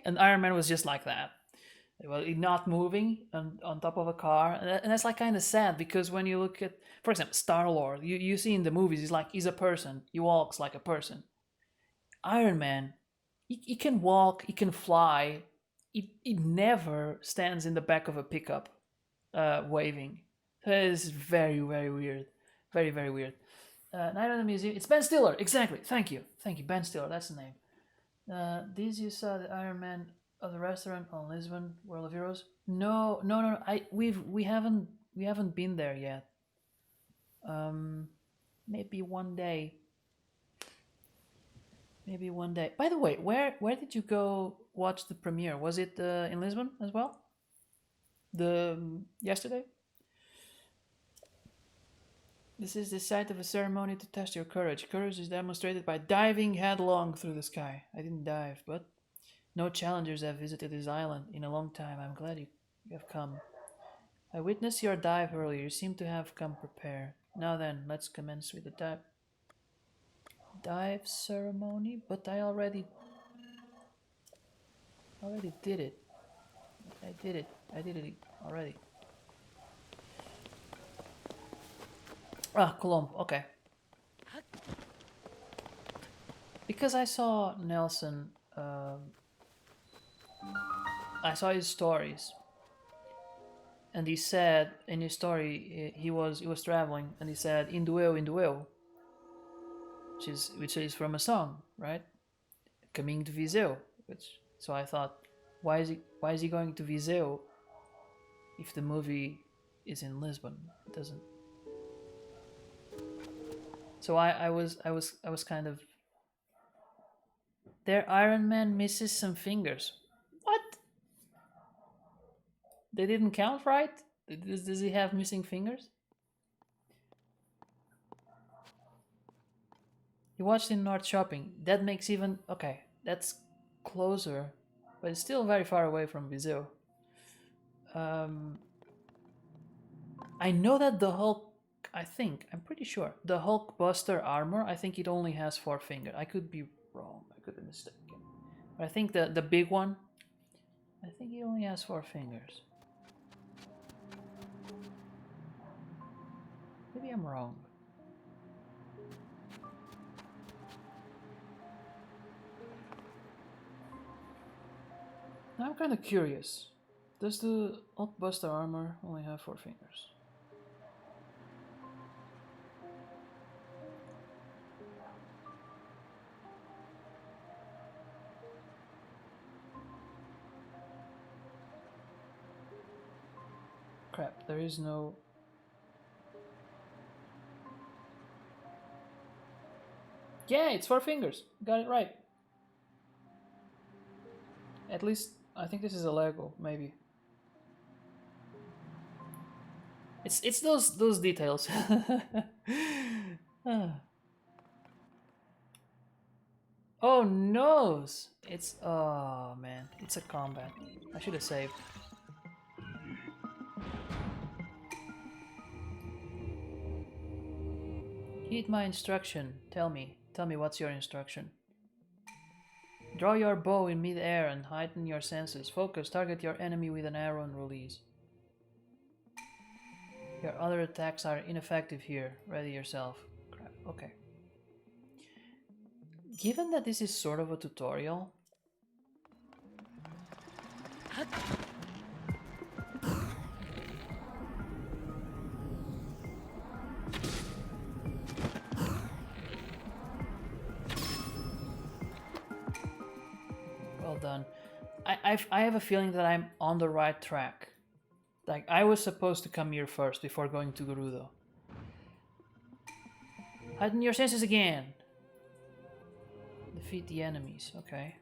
and Iron Man was just like that. Well, he's not moving on top of a car, and that's like kind of sad, because when you look at, for example, Star-Lord, you see in the movies, he's a person, he walks like a person. Iron Man, he can walk, he can fly, he never stands in the back of a pickup waving. So it's very, very weird, very, very weird. Night at the Museum. It's Ben Stiller, exactly. Thank you, Ben Stiller. That's the name. These you saw the Iron Man of the restaurant on Lisbon, World of Heroes. No. We haven't been there yet. Maybe one day. By the way, where did you go watch the premiere? Was it in Lisbon as well? Yesterday. This is the site of a ceremony to test your courage. Courage is demonstrated by diving headlong through the sky. I didn't dive, but no challengers have visited this island in a long time. I'm glad you have come. I witnessed your dive earlier. You seem to have come prepared. Now then, let's commence with the dive ceremony. But I already did it. I did it already. Colomb, okay. Because I saw Nelson, I saw his stories, and he said in his story he was traveling, and he said Indueu, which is from a song, right? Coming to Viseu, so I thought, why is he going to Viseu if the movie is in Lisbon? It doesn't. So I was kind of. Their Iron Man misses some fingers. What? They didn't count right? Does he have missing fingers? He watched in North Shopping. That makes even okay. That's closer, but it's still very far away from Viseu. I know that the Hulk. I'm pretty sure the Hulk Buster armor, I think it only has 4 fingers. I could be wrong. I could be mistaken. But I think the big one, I think he only has 4 fingers. Maybe I'm wrong. Now I'm kind of curious. Does the Hulkbuster armor only have 4 fingers? Crap, there is no... Yeah, it's 4 fingers. Got it right. At least, I think this is a Lego, maybe. It's those details. Oh no! It's... Oh man, it's a combat. I should have saved. Heed my instruction. Tell me what's your instruction. Draw your bow in mid-air and heighten your senses. Focus, target your enemy with an arrow and release. Your other attacks are ineffective here. Ready yourself. Crap, okay. Given that this is sort of a tutorial... Well done. I have a feeling that I'm on the right track. Like, I was supposed to come here first before going to Gerudo. Heighten your senses again. Defeat the enemies, okay.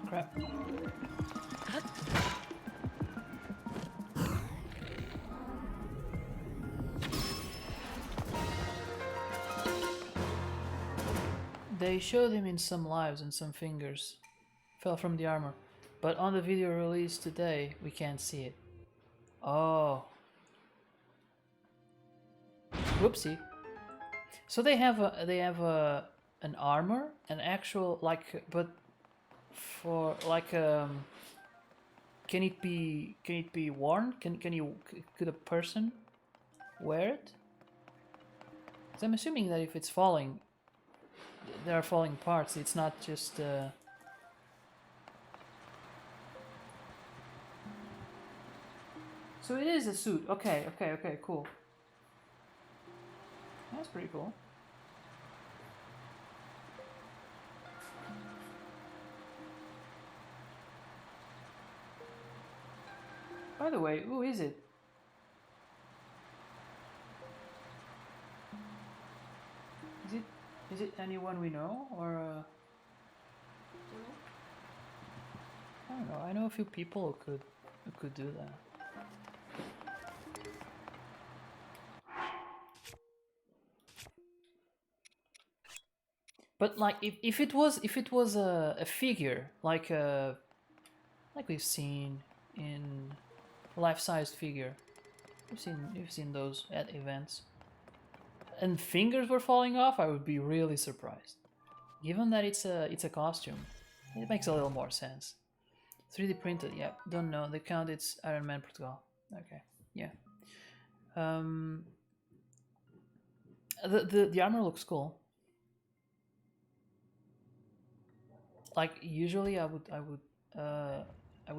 Crap. They showed him in some lives and some fingers fell from the armor, but on the video released today we can't see it. Oh. Whoopsie. So they have an armor, an actual, like, but for like can it be worn? Could a person wear it? 'Cause I'm assuming that if it's falling, there are falling parts. It's not just So it is a suit. Okay, cool. That's pretty cool. By the way, who is it? Is it anyone we know, or I don't know. I know a few people who could do that. But like, if it was a figure, like we've seen in life-sized figure, we've seen those at events, and fingers were falling off, I would be really surprised. Given that it's a costume, it makes a little more sense. 3D printed, yeah. Don't know. They count it's Iron Man protocol. Okay, yeah. The armor looks cool. Like, usually I would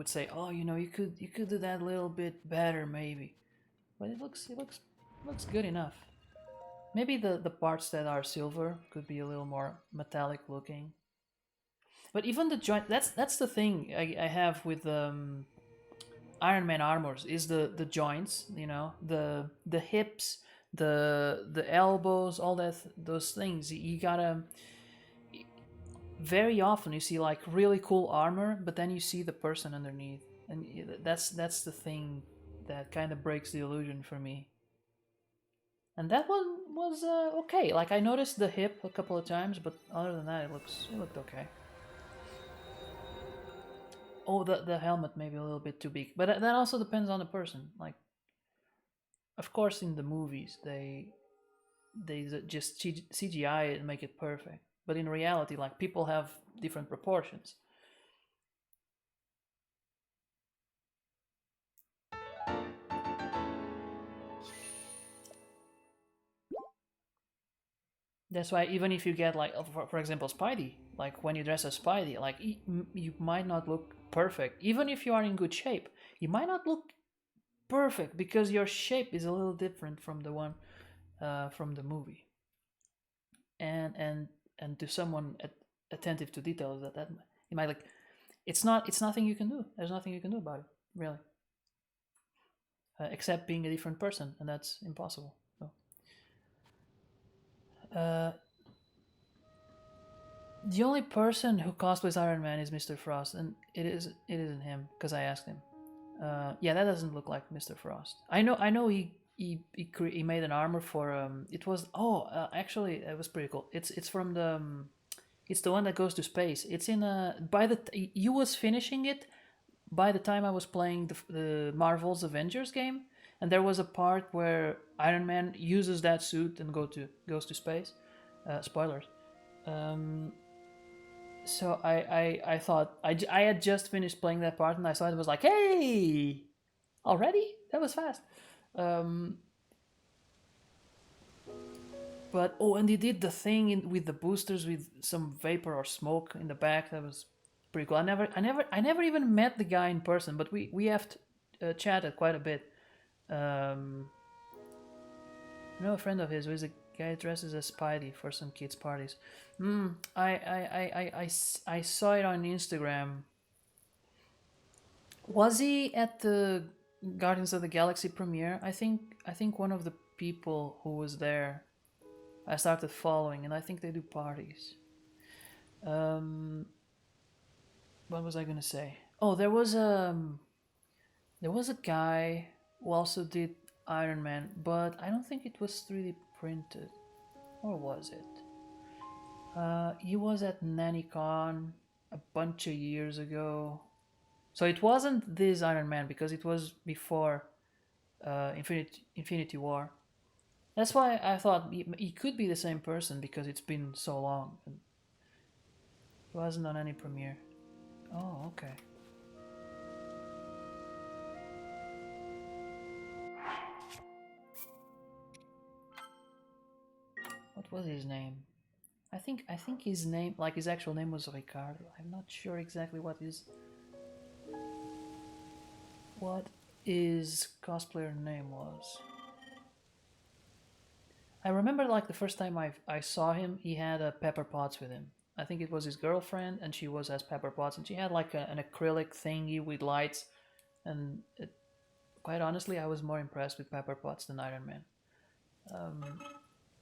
say, oh, you know, you could do that a little bit better maybe, but it looks good enough. Maybe the parts that are silver could be a little more metallic looking. But even the joint, that's the thing I have with Iron Man armors, is the joints, you know, the hips, the elbows, all those things. You gotta, very often you see like really cool armor, but then you see the person underneath, and that's the thing that kind of breaks the illusion for me. And that one was okay. Like, I noticed the hip a couple of times, but other than that, it looked okay. oh, the helmet may be a little bit too big, but that also depends on the person. Like, of course, in the movies they just CGI it and make it perfect, but in reality, like, people have different proportions. That's why even if you get, like, for example, Spidey, like when you dress as Spidey, like you might not look perfect. Even if you are in good shape, you might not look perfect because your shape is a little different from the one from the movie. And to someone attentive to details, that you might, like, it's nothing you can do. There's nothing you can do about it, really, except being a different person, and that's impossible. So. The only person who cosplays Iron Man is Mr. Frost, and it isn't him because I asked him. Yeah, that doesn't look like Mr. Frost. I know he made an armor for it was actually it was pretty cool. It's from the it's the one that goes to space. It's in you was finishing it by the time I was playing the Marvel's Avengers game, and there was a part where Iron Man uses that suit and goes to space. Spoilers. So I thought I had just finished playing that part, and I saw it, was like, hey, already? That was fast. But and he did the thing with the boosters with some vapor or smoke in the back. That was pretty cool. I never even met the guy in person, but we have chatted quite a bit. I know a friend of his who is a guy dresses as Spidey for some kids' parties. I saw it on Instagram. Was he at the Guardians of the Galaxy premiere? I think one of the people who was there, I started following, and I think they do parties. What was I gonna say? Oh, there was a guy who also did Iron Man, but I don't think it was 3D printed, or was it? He was at NannyCon a bunch of years ago, so it wasn't this Iron Man because it was before Infinity War. That's why I thought he could be the same person because it's been so long. And he wasn't on any premiere. Oh, okay. What was his name? I think his name, like his actual name, was Ricardo. I'm not sure exactly what his cosplayer name was. I remember, like, the first time I saw him, he had a Pepper Potts with him. I think it was his girlfriend, and she was as Pepper Potts, and she had like an acrylic thingy with lights. And quite honestly, I was more impressed with Pepper Potts than Iron Man.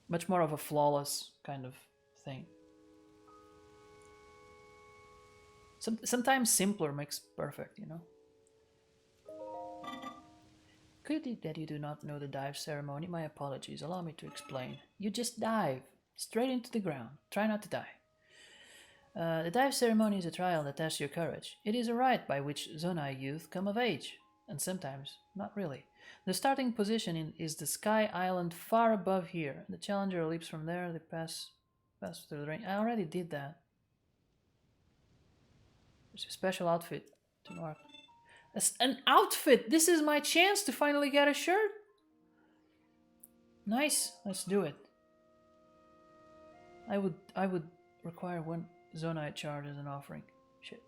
Much more of a flawless kind of thing. Sometimes simpler makes perfect, you know? Could it that you do not know the dive ceremony? My apologies, allow me to explain. You just dive straight into the ground. Try not to die. The dive ceremony is a trial that tests your courage. It is a rite by which Zonai youth come of age, and sometimes not really. The starting position is the sky island far above here. The challenger leaps from there. They pass through the ring. I already did that. There's a special outfit to mark. An outfit! This is my chance to finally get a shirt. Nice. Let's do it. I would require one Zonite shard as an offering. Shit.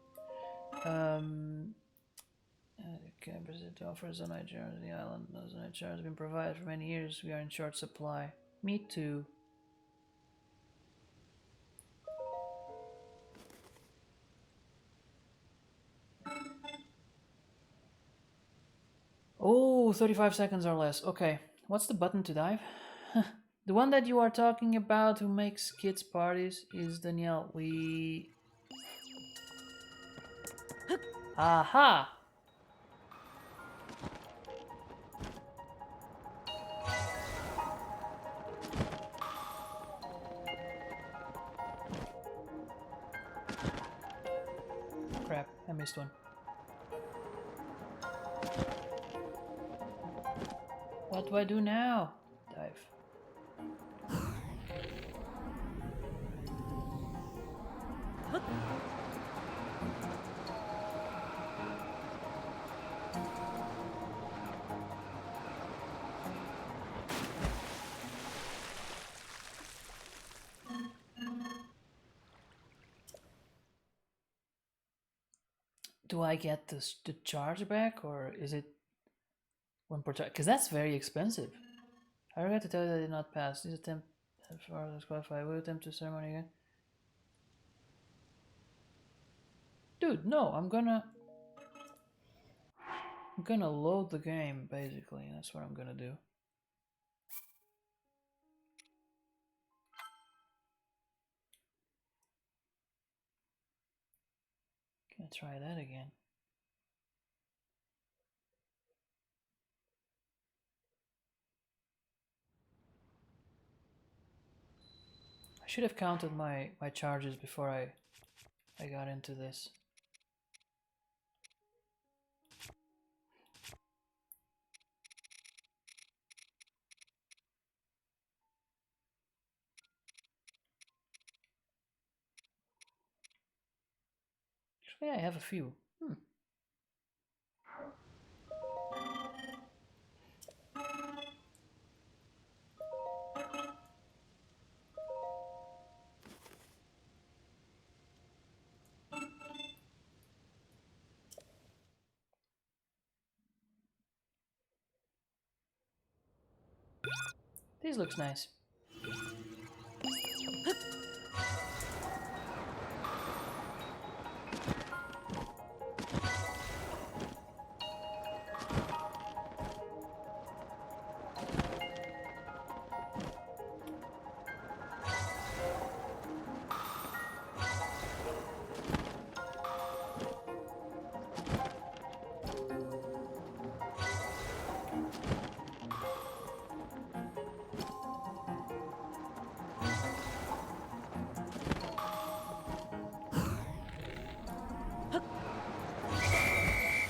Okay, present to offer Zonite shards on the island. Those Zonite shards have been provided for many years. We are in short supply. Me too. Oh, 35 seconds or less. Okay. What's the button to dive? The one that you are talking about who makes kids' parties is Danielle. Aha! Crap, I missed one. What do I do now? Dive. Do I get the charge back, or is it one per charge? Because that's very expensive. I regret to tell you that I did not pass. This attempt for this qualify. Will attempt to ceremony again. Dude, no, I'm gonna load the game, basically. That's what I'm gonna do. Gonna try that again. I should have counted my charges before I got into this. Actually, I have a few. This looks nice.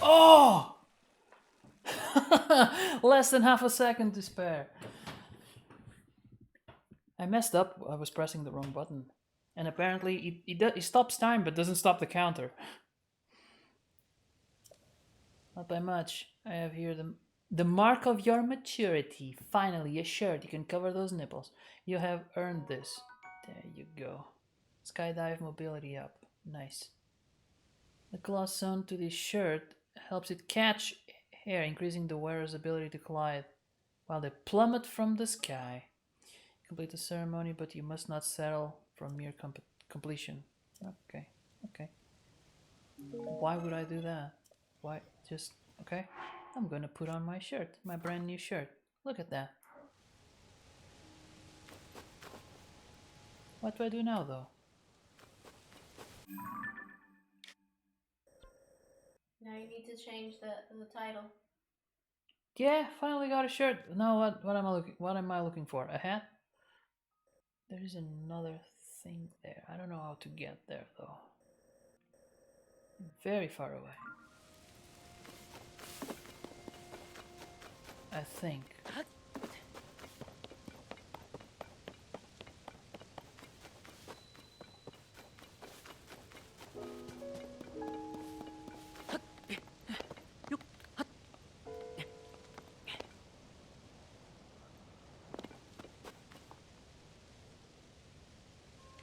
Oh! Less than half a second to spare. I messed up. I was pressing the wrong button. And apparently he stops time but doesn't stop the counter. Not by much. I have here the mark of your maturity. Finally, a shirt. You can cover those nipples. You have earned this. There you go. Skydive mobility up. Nice. The gloss sewn to this shirt helps it catch air, increasing the wearer's ability to glide while they plummet from the sky. Complete the ceremony, but you must not settle for mere completion. Okay, okay. Why would I do that? Why? Just, okay. I'm gonna put on my shirt, my brand new shirt. Look at that. What do I do now, though? Now you need to change the title. Yeah, finally got a shirt. Now what am I looking for? A hat? There is another thing there. I don't know how to get there though. Very far away. I think.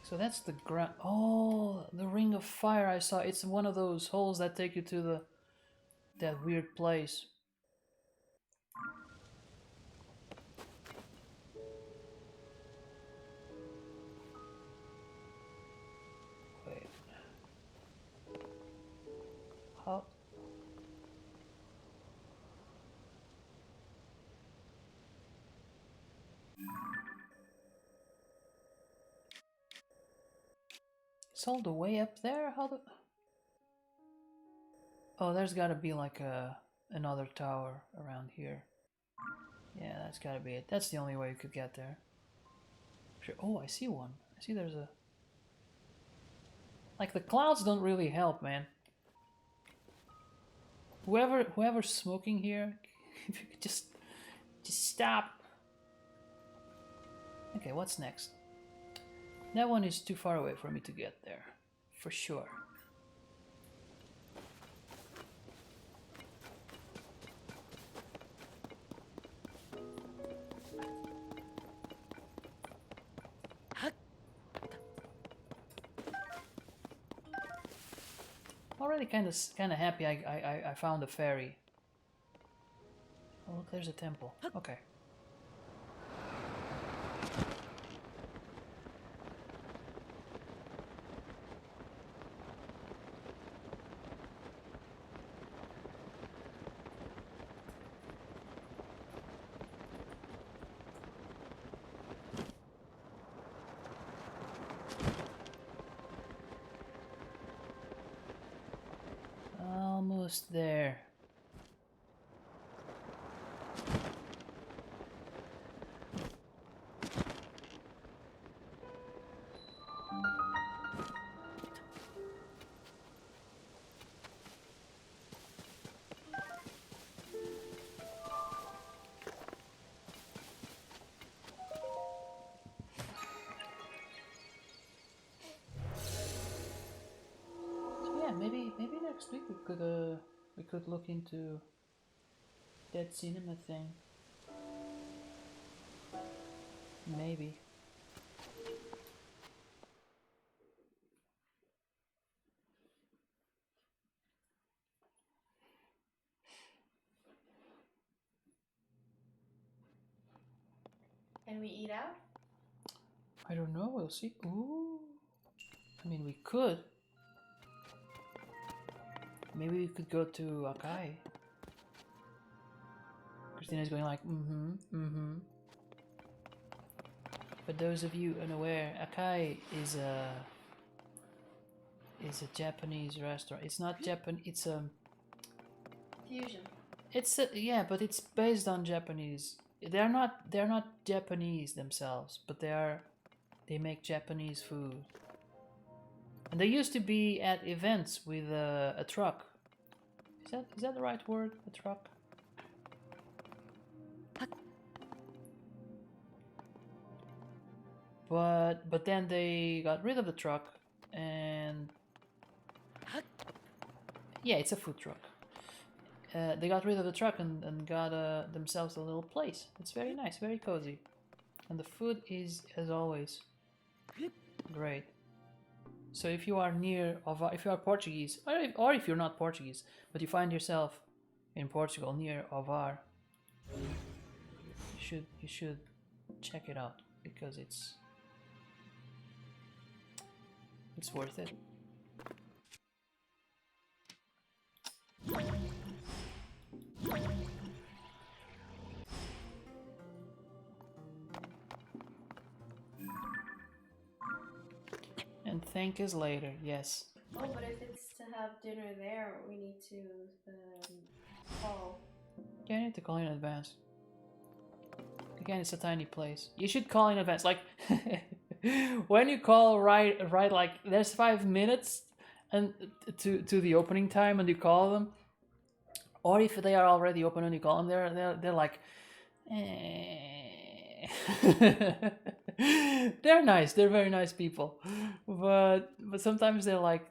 So that's the ground. Oh, the ring of fire I saw. It's one of those holes that take you to that weird place. Wait. How? It's all the way up there? How the... Oh, there's gotta be like another tower around here. Yeah, that's gotta be it. That's the only way you could get there. Sure. Oh, I see one. I see there's a... Like, the clouds don't really help, man. Whoever's smoking here, if you could just stop. Okay, what's next? That one is too far away for me to get there, for sure. Already kind of happy I found a ferry. Oh look, there's a temple. Okay. Almost there. So yeah, maybe next week we could look into that cinema thing. Maybe. Can we eat out? I don't know, we'll see. Ooh. I mean, we could. Maybe we could go to Akai. Christina's going like, mm-hmm. For those of you unaware, Akai is a Japanese restaurant. It's not Japan. It's a fusion. It's yeah, but it's based on Japanese. They're not Japanese themselves, but they make Japanese food. And they used to be at events with a truck. Is that the right word? A truck? But then they got rid of the truck and yeah, it's a food truck. They got rid of the truck and got themselves a little place. It's very nice, very cozy, and the food is, as always, great. So if you are near Ovar, if you are Portuguese, or if you're not Portuguese, but you find yourself in Portugal near Ovar, you should check it out because it's worth it. And thank us later, yes. Oh, but if it's to have dinner there, we need to call. Yeah, I need to call in advance. Again, it's a tiny place. You should call in advance. Like, when you call right, like, there's 5 minutes and to the opening time and you call them. Or if they are already open and you call them, they're like, they're nice. They're very nice people, but sometimes they're like,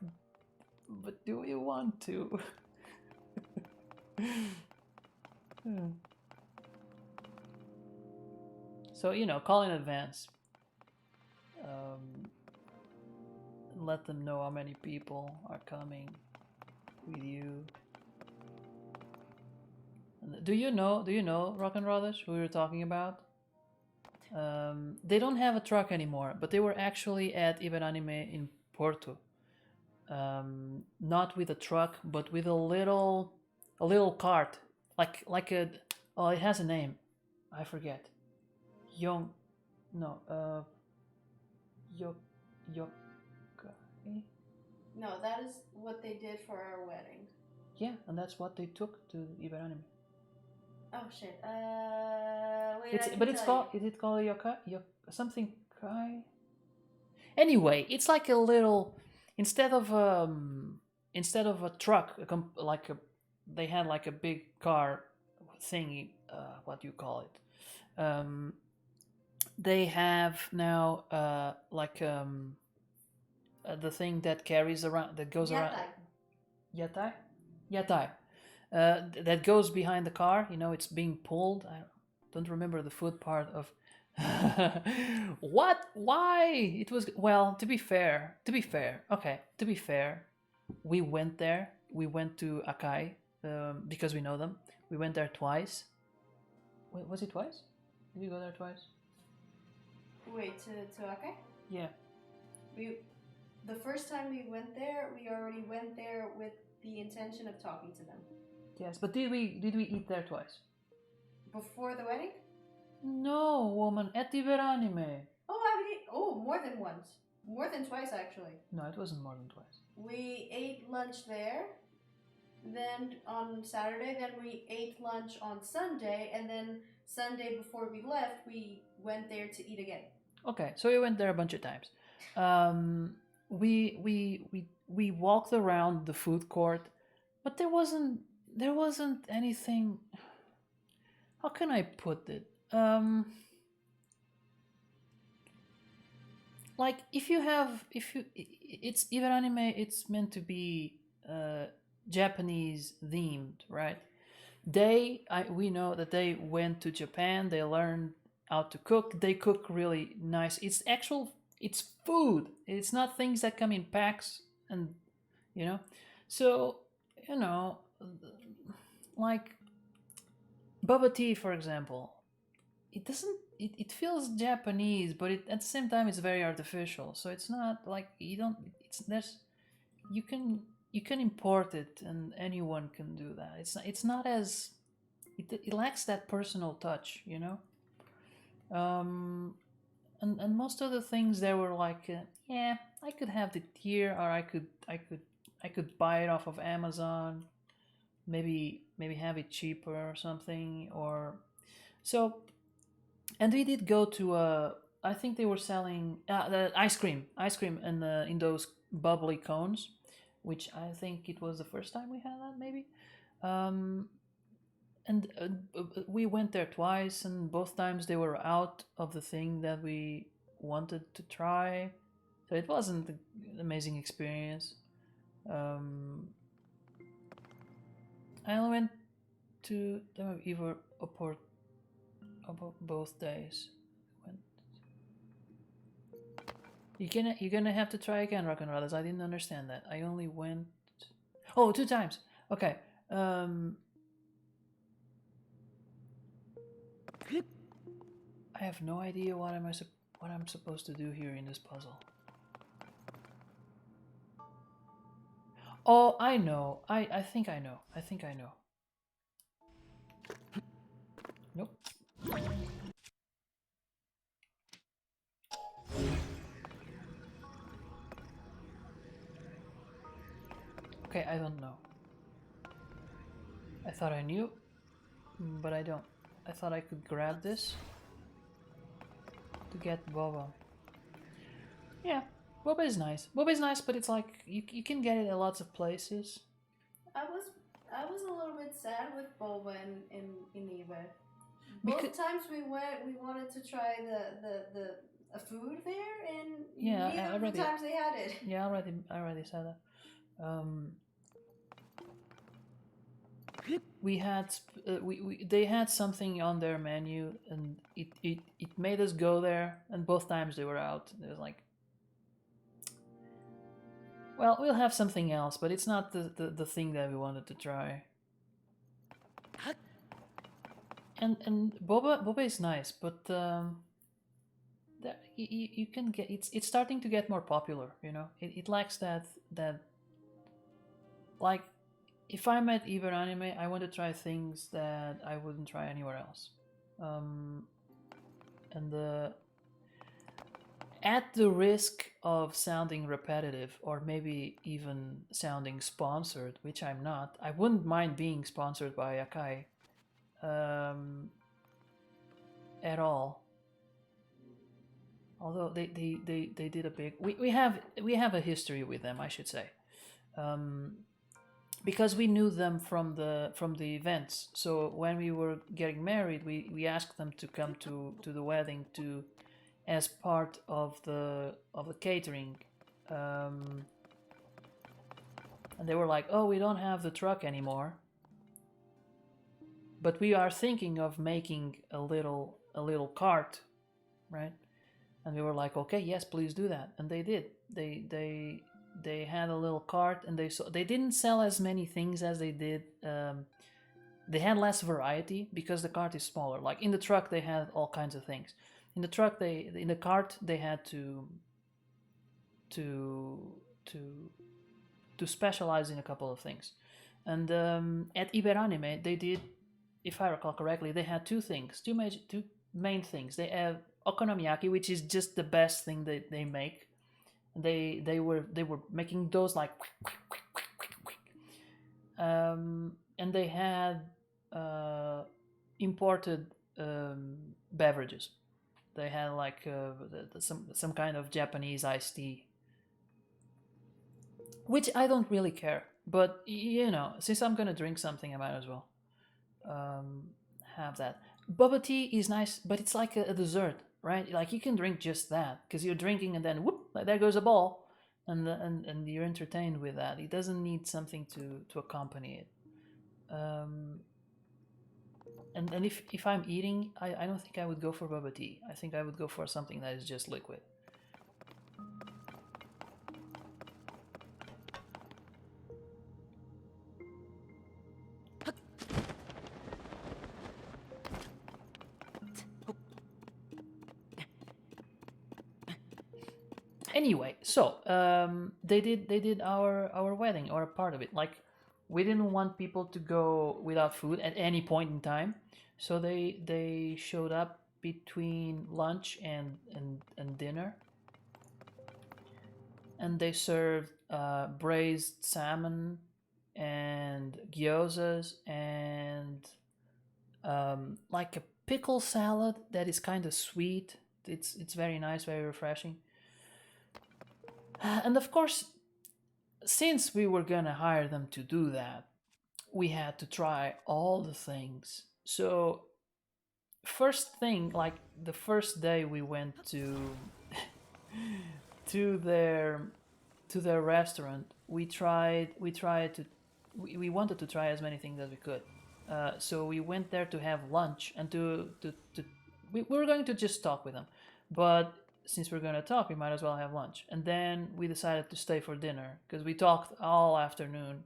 but do you want to? So call in advance. Let them know how many people are coming with you. Do you know Rock and Brothers, who we were talking about? They don't have a truck anymore, but they were actually at Iberanime in Porto. Not with a truck, but with a little cart, like a, oh, it has a name, I forget. Yoka. No, that is what they did for our wedding. Yeah, and that's what they took to Iberanime. Oh shit. Wait. But it's called. Is it called Yoka? Something Kai? Anyway, it's like a little, instead of a truck, like they had like a big car thingy. What do you call it? They have now the thing that carries around, that goes around. Yatai. Yatai. That goes behind the car. You know, it's being pulled. I don't remember the foot part of. What? Why? It was, well. To be fair. Okay. To be fair, we went there. We went to Akai because we know them. We went there twice. Wait, was it twice? Did we go there twice? Wait, to Akai? Yeah. The first time we went there, we already went there with the intention of talking to them. Yes, but did we eat there twice? Before the wedding? No, woman, at the Veranime. Oh, more than once. More than twice, actually. No, it wasn't more than twice. We ate lunch there, then on Saturday, then we ate lunch on Sunday, and then Sunday before we left, we went there to eat again. Okay, so we went there a bunch of times. We walked around the food court, but there wasn't anything. How can I put it? Like it's Iberanime, it's meant to be Japanese themed, right? We know that they went to Japan, they learned how to cook, they cook really nice. It's food. It's not things that come in packs, and so like bubble tea, for example. It doesn't. It feels Japanese, but at the same time, it's very artificial. So it's not like you don't. You can import it, and anyone can do that. It's not as. It lacks that personal touch, And most of the things there were like, yeah, I could have it here, or I could buy it off of Amazon. Maybe have it cheaper or something, or so. And we did go to I think they were selling the ice cream in those bubbly cones, which I think it was the first time we had that, maybe. And we went there twice, and both times they were out of the thing that we wanted to try, so it wasn't an amazing experience. I went to either about both days. You're gonna have to try again, Rock and Rollers. I didn't understand that. I only went 2 times. Okay. I have no idea what I'm supposed to do here in this puzzle. Oh, I know. I think I know. Nope. Okay, I don't know. I thought I knew, but I don't. I thought I could grab this to get Boba. Yeah, Boba is nice. But it's like you can get it at lots of places. I was a little bit sad with Boba in Eva. Both times we went, we wanted to try the food there, and neither of the times they had it. Yeah, I already said that. We had they had something on their menu, and it made us go there, and both times they were out. It was like, well, we'll have something else, but it's not the thing that we wanted to try. And Boba is nice, but you can get it's starting to get more popular. It lacks that like. If I'm at Iberanime, I want to try things that I wouldn't try anywhere else. At the risk of sounding repetitive, or maybe even sounding sponsored, which I'm not, I wouldn't mind being sponsored by Akai at all. Although they did a big... We have a history with them, I should say. because we knew them from the events. So when we were getting married, we asked them to come to the wedding to as part of the catering. And they were like, "Oh, we don't have the truck anymore, but we are thinking of making a little cart, right?" And we were like, "Okay, yes, please do that." And they did. They had a little cart, and they didn't sell as many things as they did. They had less variety because the cart is smaller. Like in the truck, they had all kinds of things. In the cart they had to specialize in a couple of things. And at Iberanime, they did, if I recall correctly, they had two main things. They have okonomiyaki, which is just the best thing that they make. They were making those like, and they had imported beverages. They had like some kind of Japanese iced tea, which I don't really care. But you know, since I'm gonna drink something, I might as well have that. Boba tea is nice, but it's like a dessert, right? Like you can drink just that because you're drinking, and then whoop, there goes a ball, and you're entertained with that. It doesn't need something to accompany it. And if I'm eating, I don't think I would go for boba tea. I think I would go for something that is just liquid. Anyway, so they did our wedding, or a part of it. Like we didn't want people to go without food at any point in time, so they showed up between lunch and dinner, and they served braised salmon and gyozas and like a pickle salad that is kind of sweet. It's very nice, very refreshing. And of course, since we were gonna hire them to do that, we had to try all the things. So, first thing, like the first day we went to their restaurant, we wanted to try as many things as we could. So we went there to have lunch and we were going to just talk with them, but since we're going to talk, we might as well have lunch. And then we decided to stay for dinner because we talked all afternoon,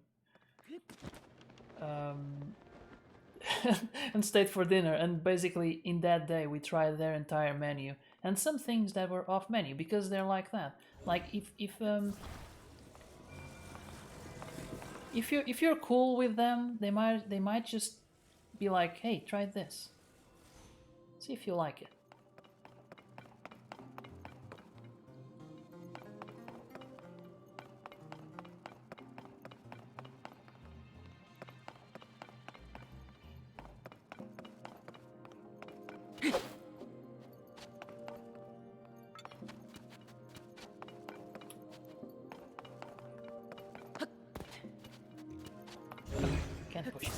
and stayed for dinner. And basically, in that day, we tried their entire menu and some things that were off menu because they're like that. Like if you're cool with them, they might just be like, "Hey, try this. See if you like it." Can't push it.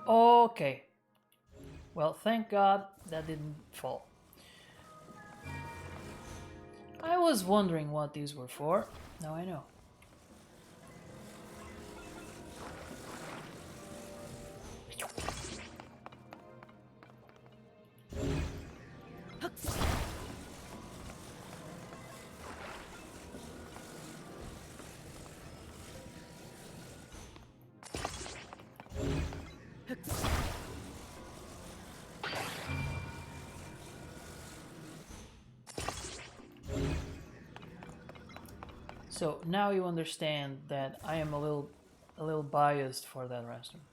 Okay. Well, thank God that didn't fall. I was wondering what these were for. Now I know. So now you understand that I am a little biased for that restaurant.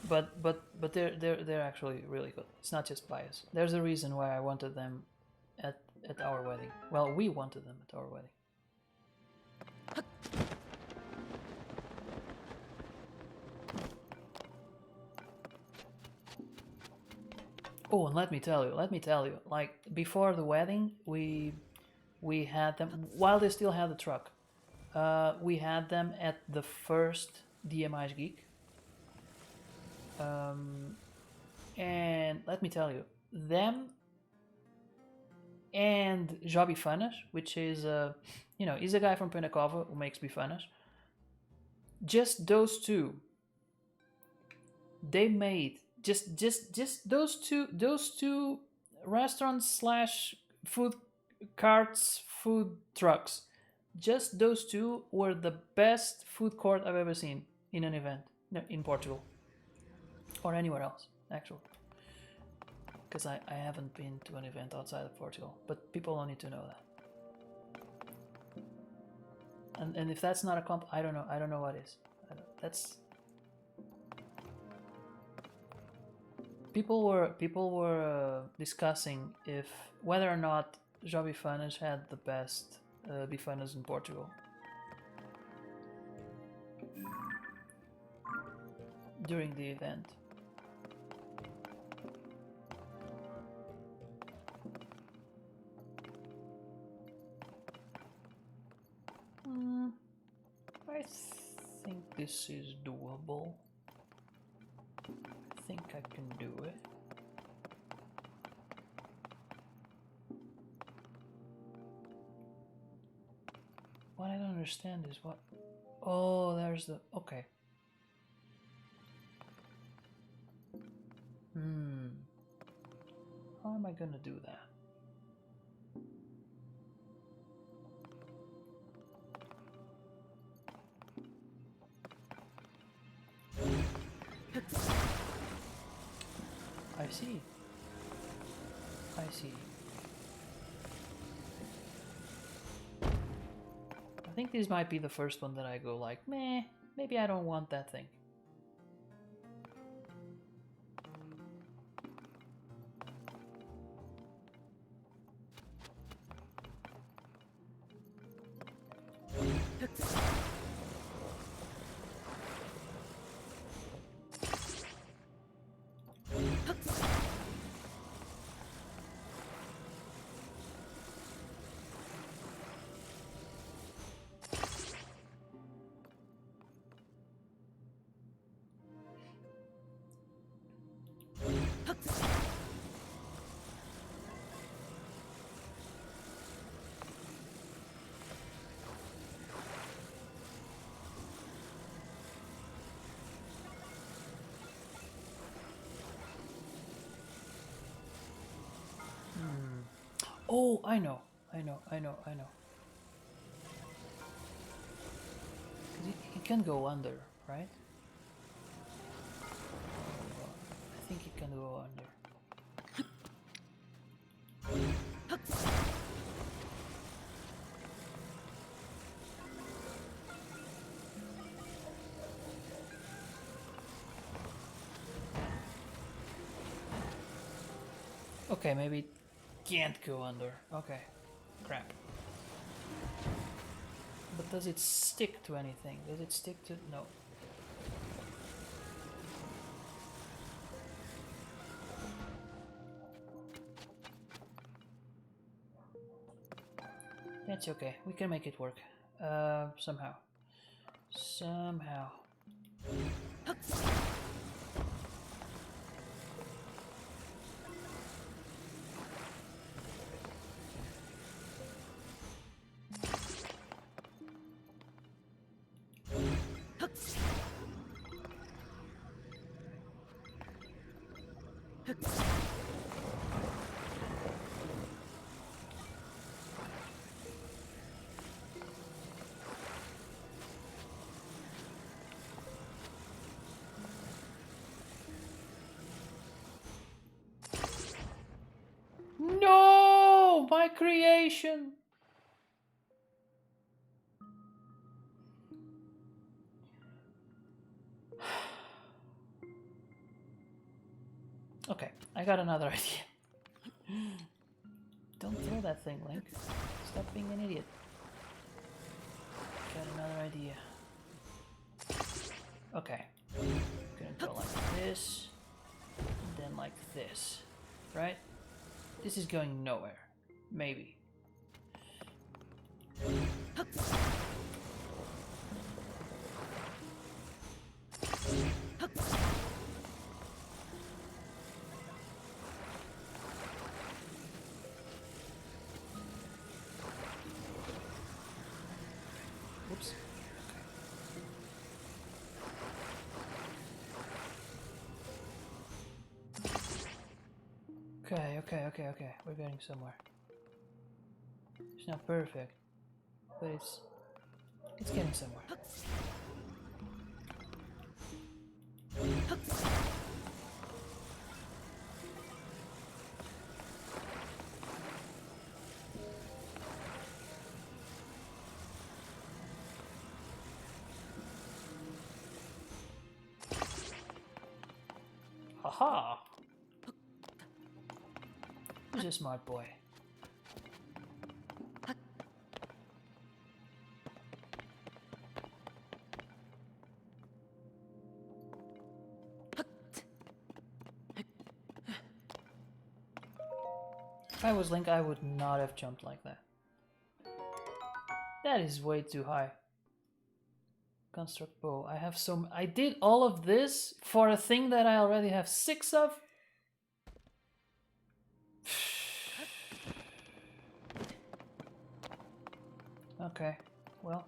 But they're actually really good. It's not just bias. There's a reason why I wanted them at our wedding. Well, we wanted them at our wedding. Oh, and let me tell you, like before the wedding, we had them while they still had the truck. We had them at the first DMI's Geek. And let me tell you, them and Joby Fanas, which is he's a guy from Pinakova who makes Bifanas. Just those two, they made just those two restaurants slash food carts, food trucks. Just those two were the best food court I've ever seen in an event in Portugal or anywhere else, actually. Because I haven't been to an event outside of Portugal, but people don't need to know that. And if that's not a comp, I don't know what is. That's people were discussing if whether or not João Bifanas had the best Bifanas in Portugal during the event. I think this is doable. I think I can do it. What I don't understand is what... Oh, there's the... Okay. How am I gonna do that? I see. I see. I think this might be the first one that I go like, meh, maybe I don't want that thing. Oh, I know. He can go under, right? I think he can go under. Okay, maybe can't go under. Okay, crap. But does it stick to anything? Does it stick to... No. That's okay. We can make it work. Somehow. No! My creation! Okay, I got another idea. Don't throw that thing, Link. Stop being an idiot. Got another idea. Okay. Gonna go like this, and then like this, right? This is going nowhere. Maybe. Okay. We're getting somewhere. It's not perfect, but it's getting somewhere. Haha! Who's a smart boy? If I was Link, I would not have jumped like that. That is way too high. Construct bow. I have some. I did all of this for a thing that I already have 6 of. Okay, well,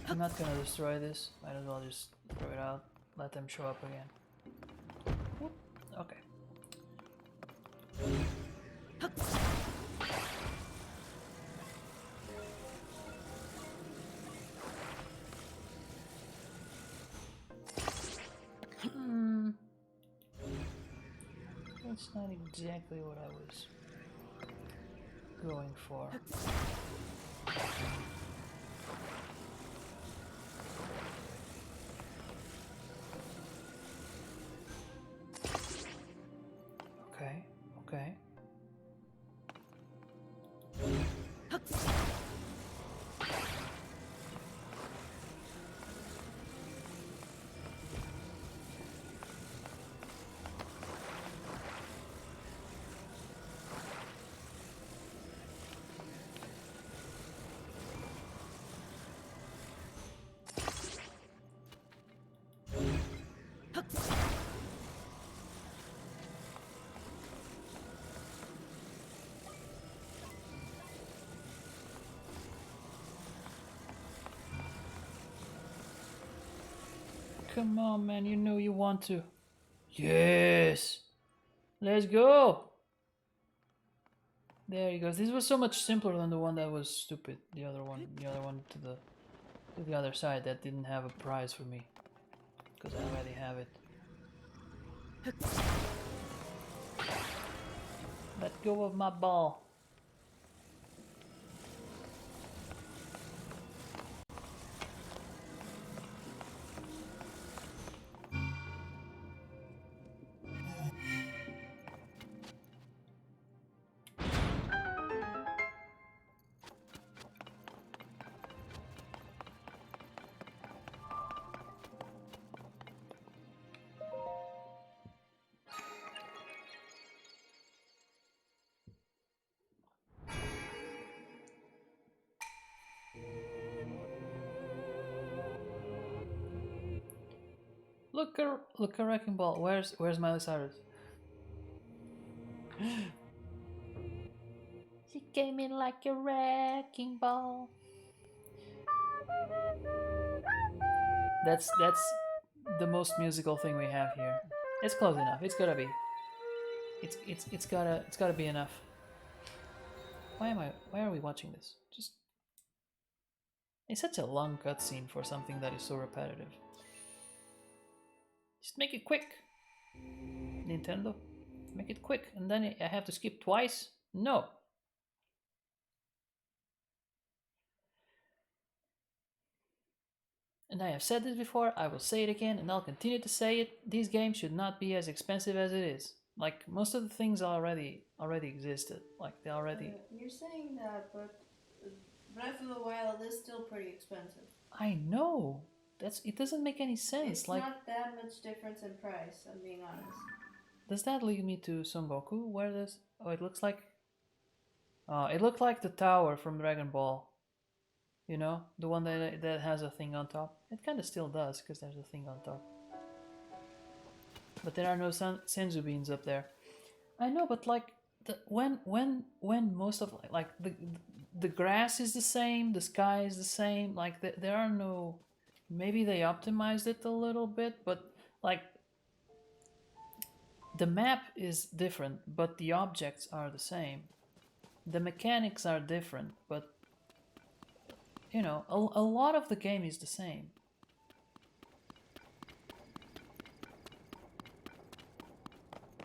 I'm not gonna destroy this. Might as well just throw it out. Let them show up again. Whoop. Okay. That's not exactly what I was going for. Okay. Come on, man, you know you want to. Yes! Let's go! There he goes. This was so much simpler than the one that was stupid. The other one to the other side that didn't have a prize for me. Because I already have it. Let go of my ball. Look a wrecking ball. Where's Miley Cyrus? She came in like a wrecking ball. That's the most musical thing we have here. It's close enough. It's gotta be. It's gotta be enough. Why are we watching this? Just it's such a long cutscene for something that is so repetitive. Just make it quick. Nintendo. Make it quick. And then I have to skip twice? No. And I have said this before, I will say it again, and I'll continue to say it. These games should not be as expensive as it is. Like, most of the things already existed. Like, they already... You're saying that, but Breath of the Wild is still pretty expensive. I know! It doesn't make any sense. It's not that much difference in price, I'm being honest. Does that lead me to Son Goku? Where does... Oh, it looks like... it looked like the tower from Dragon Ball. You know? The one that has a thing on top. It kind of still does, because there's a thing on top. But there are no senzu beans up there. I know, but like... when most of... Like, the grass is the same, the sky is the same. Like, there are no... Maybe they optimized it a little bit, but like... The map is different, but the objects are the same. The mechanics are different, but you know, a lot of the game is the same.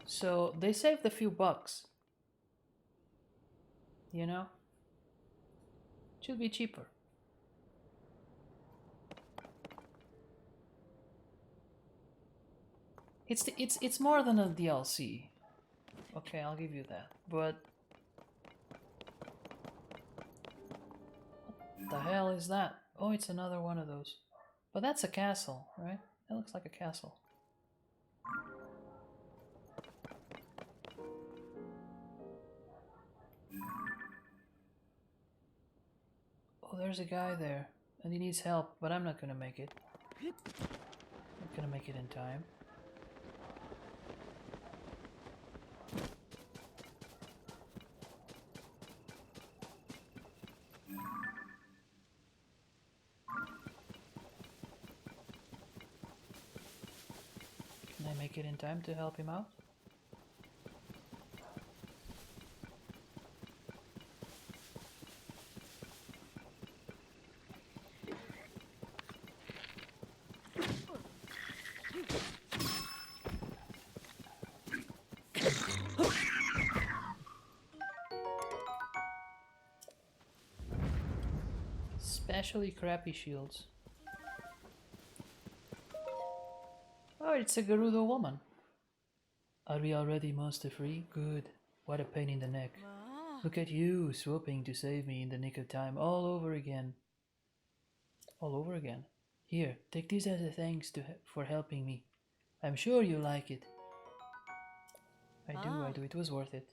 So they saved a few bucks. You know? Should be cheaper. It's more than a DLC. Okay, I'll give you that. But what the hell is that? Oh, it's another one of those. But that's a castle, right? That looks like a castle. Oh, there's a guy there. And he needs help, but I'm not gonna make it. Not gonna make it in time. Can I make it in time to help him out? Especially crappy shields. Oh, it's a Gerudo woman. Are we already monster free? Good. What a pain in the neck. Ah. Look at you, swooping to save me in the nick of time all over again. All over again. Here, take this as a thanks for helping me. I'm sure you like it. I do, it was worth it.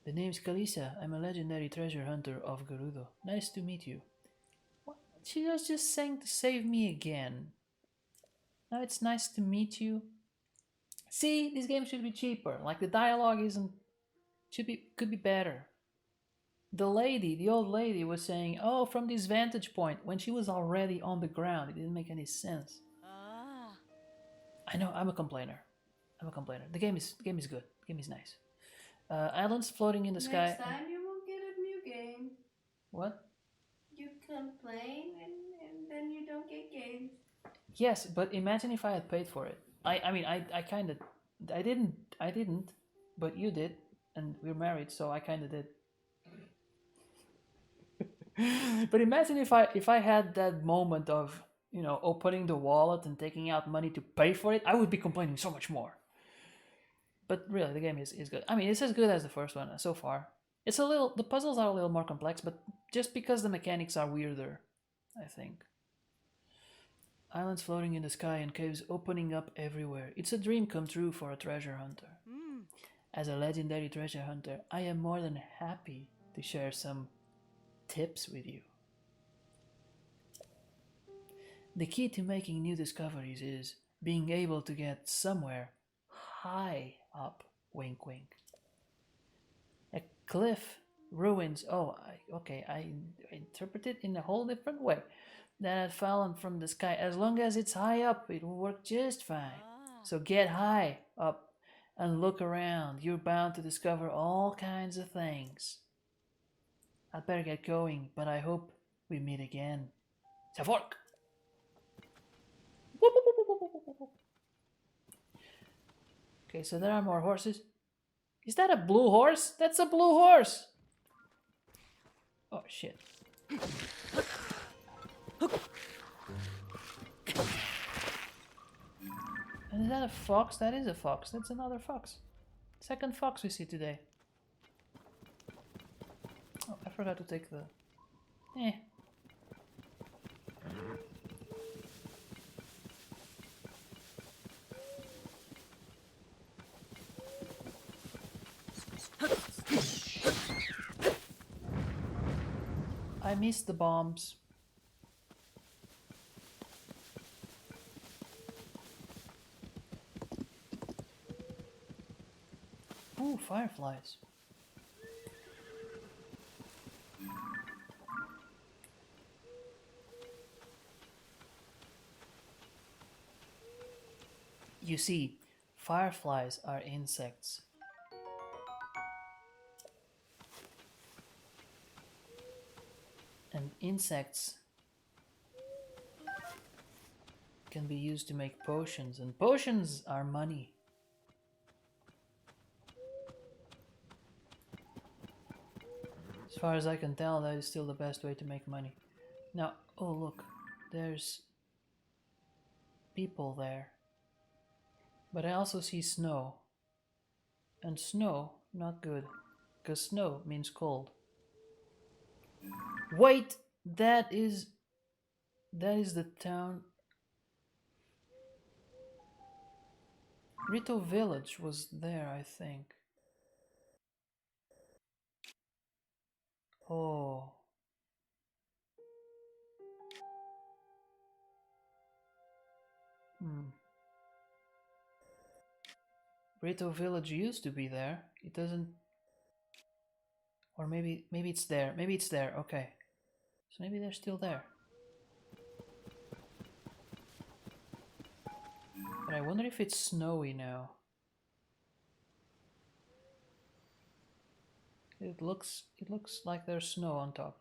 The name's Kalisa. I'm a legendary treasure hunter of Gerudo. Nice to meet you. What? She was just saying to save me again. Now it's nice to meet you. See, this game should be cheaper. Like the dialogue could be better. The old lady was saying, "Oh, from this vantage point," when she was already on the ground. It didn't make any sense. Ah. I know, I'm a complainer. The game is good. The game is nice. Islands floating in the sky. Next time you will get a new game. What? You complain and then you don't get games. Yes, but imagine if I had paid for it. I kind of, I didn't, but you did, and we're married, so I kind of did. But imagine if I had that moment of, you know, opening the wallet and taking out money to pay for it, I would be complaining so much more. But really, the game is good. I mean, it's as good as the first one so far. The puzzles are a little more complex, but just because the mechanics are weirder, I think. Islands floating in the sky and caves opening up everywhere. It's a dream come true for a treasure hunter. As a legendary treasure hunter, I am more than happy to share some tips with you. The key to making new discoveries is being able to get somewhere high up. Wink, wink. A cliff, ruins. Oh, I interpret it in a whole different way. That had fallen from the sky. As long as it's high up, it will work just fine. So get high up and look around. You're bound to discover all kinds of things. I'd better get going, but I hope we meet again. Safork! Okay, so there are more horses. Is that a blue horse? That's a blue horse! Oh, shit. And is that a fox? That is a fox. That's another fox. Second fox we see today. Oh, I forgot to take the... I missed the bombs. Ooh, fireflies. You see, Fireflies are insects. And insects can be used to make potions, and potions are money. As far as I can tell, that is still the best way to make money. Now, oh look, there's people there. But I also see snow. And snow, not good. Because snow means cold. Wait! That is the town. Rito Village was there, I think. Oh. Hmm. Rito Village used to be there. It doesn't. Or maybe it's there. Maybe it's there. Okay. So maybe they're still there. But I wonder if it's snowy now. It looks like there's snow on top.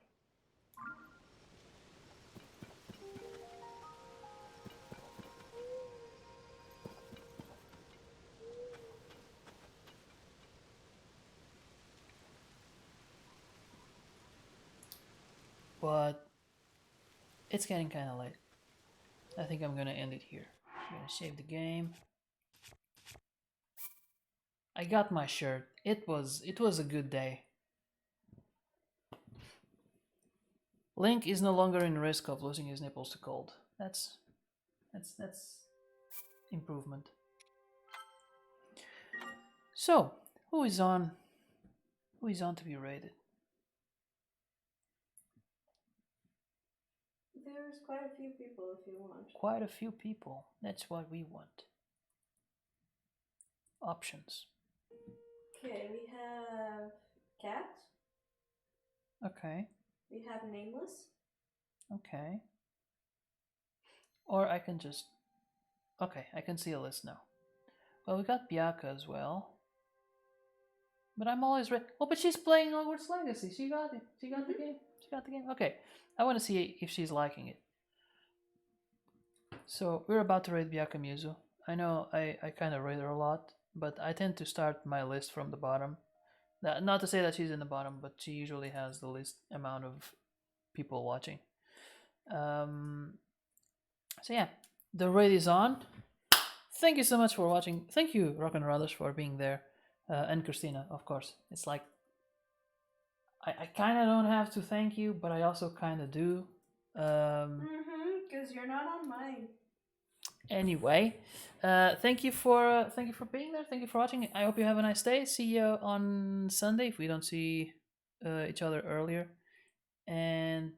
But it's getting kind of late. I think I'm gonna end it here. I'm gonna save the game. I got my shirt. It was a good day. Link is no longer in risk of losing his nipples to cold. That's improvement. So, who is on? Who is on to be rated? There's quite a few people if you want. Quite a few people. That's what we want. Options. Okay, we have cat. Okay. We have nameless. Okay. Or I can just... Okay, I can see a list now. Well, we got Bianca as well. But I'm always ready. Oh, but she's playing Hogwarts Legacy. She got it. She got the game. She got the game. Okay. I want to see if she's liking it. So, we're about to rate Bianca Muso. I know I kind of rate her a lot, but I tend to start my list from the bottom. Not to say that she's in the bottom, but she usually has the least amount of people watching. So yeah, the raid is on. Thank you so much for watching. Thank you, Rock and Rollers, for being there. And Christina, of course. It's like, I kind of don't have to thank you, but I also kind of do. Because you're not on mine. Anyway, thank you for being there. Thank you for watching. I hope you have a nice day. See you on Sunday if we don't see each other earlier. And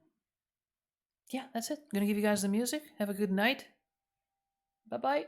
yeah, that's it. I'm gonna give you guys the music. Have a good night. Bye bye.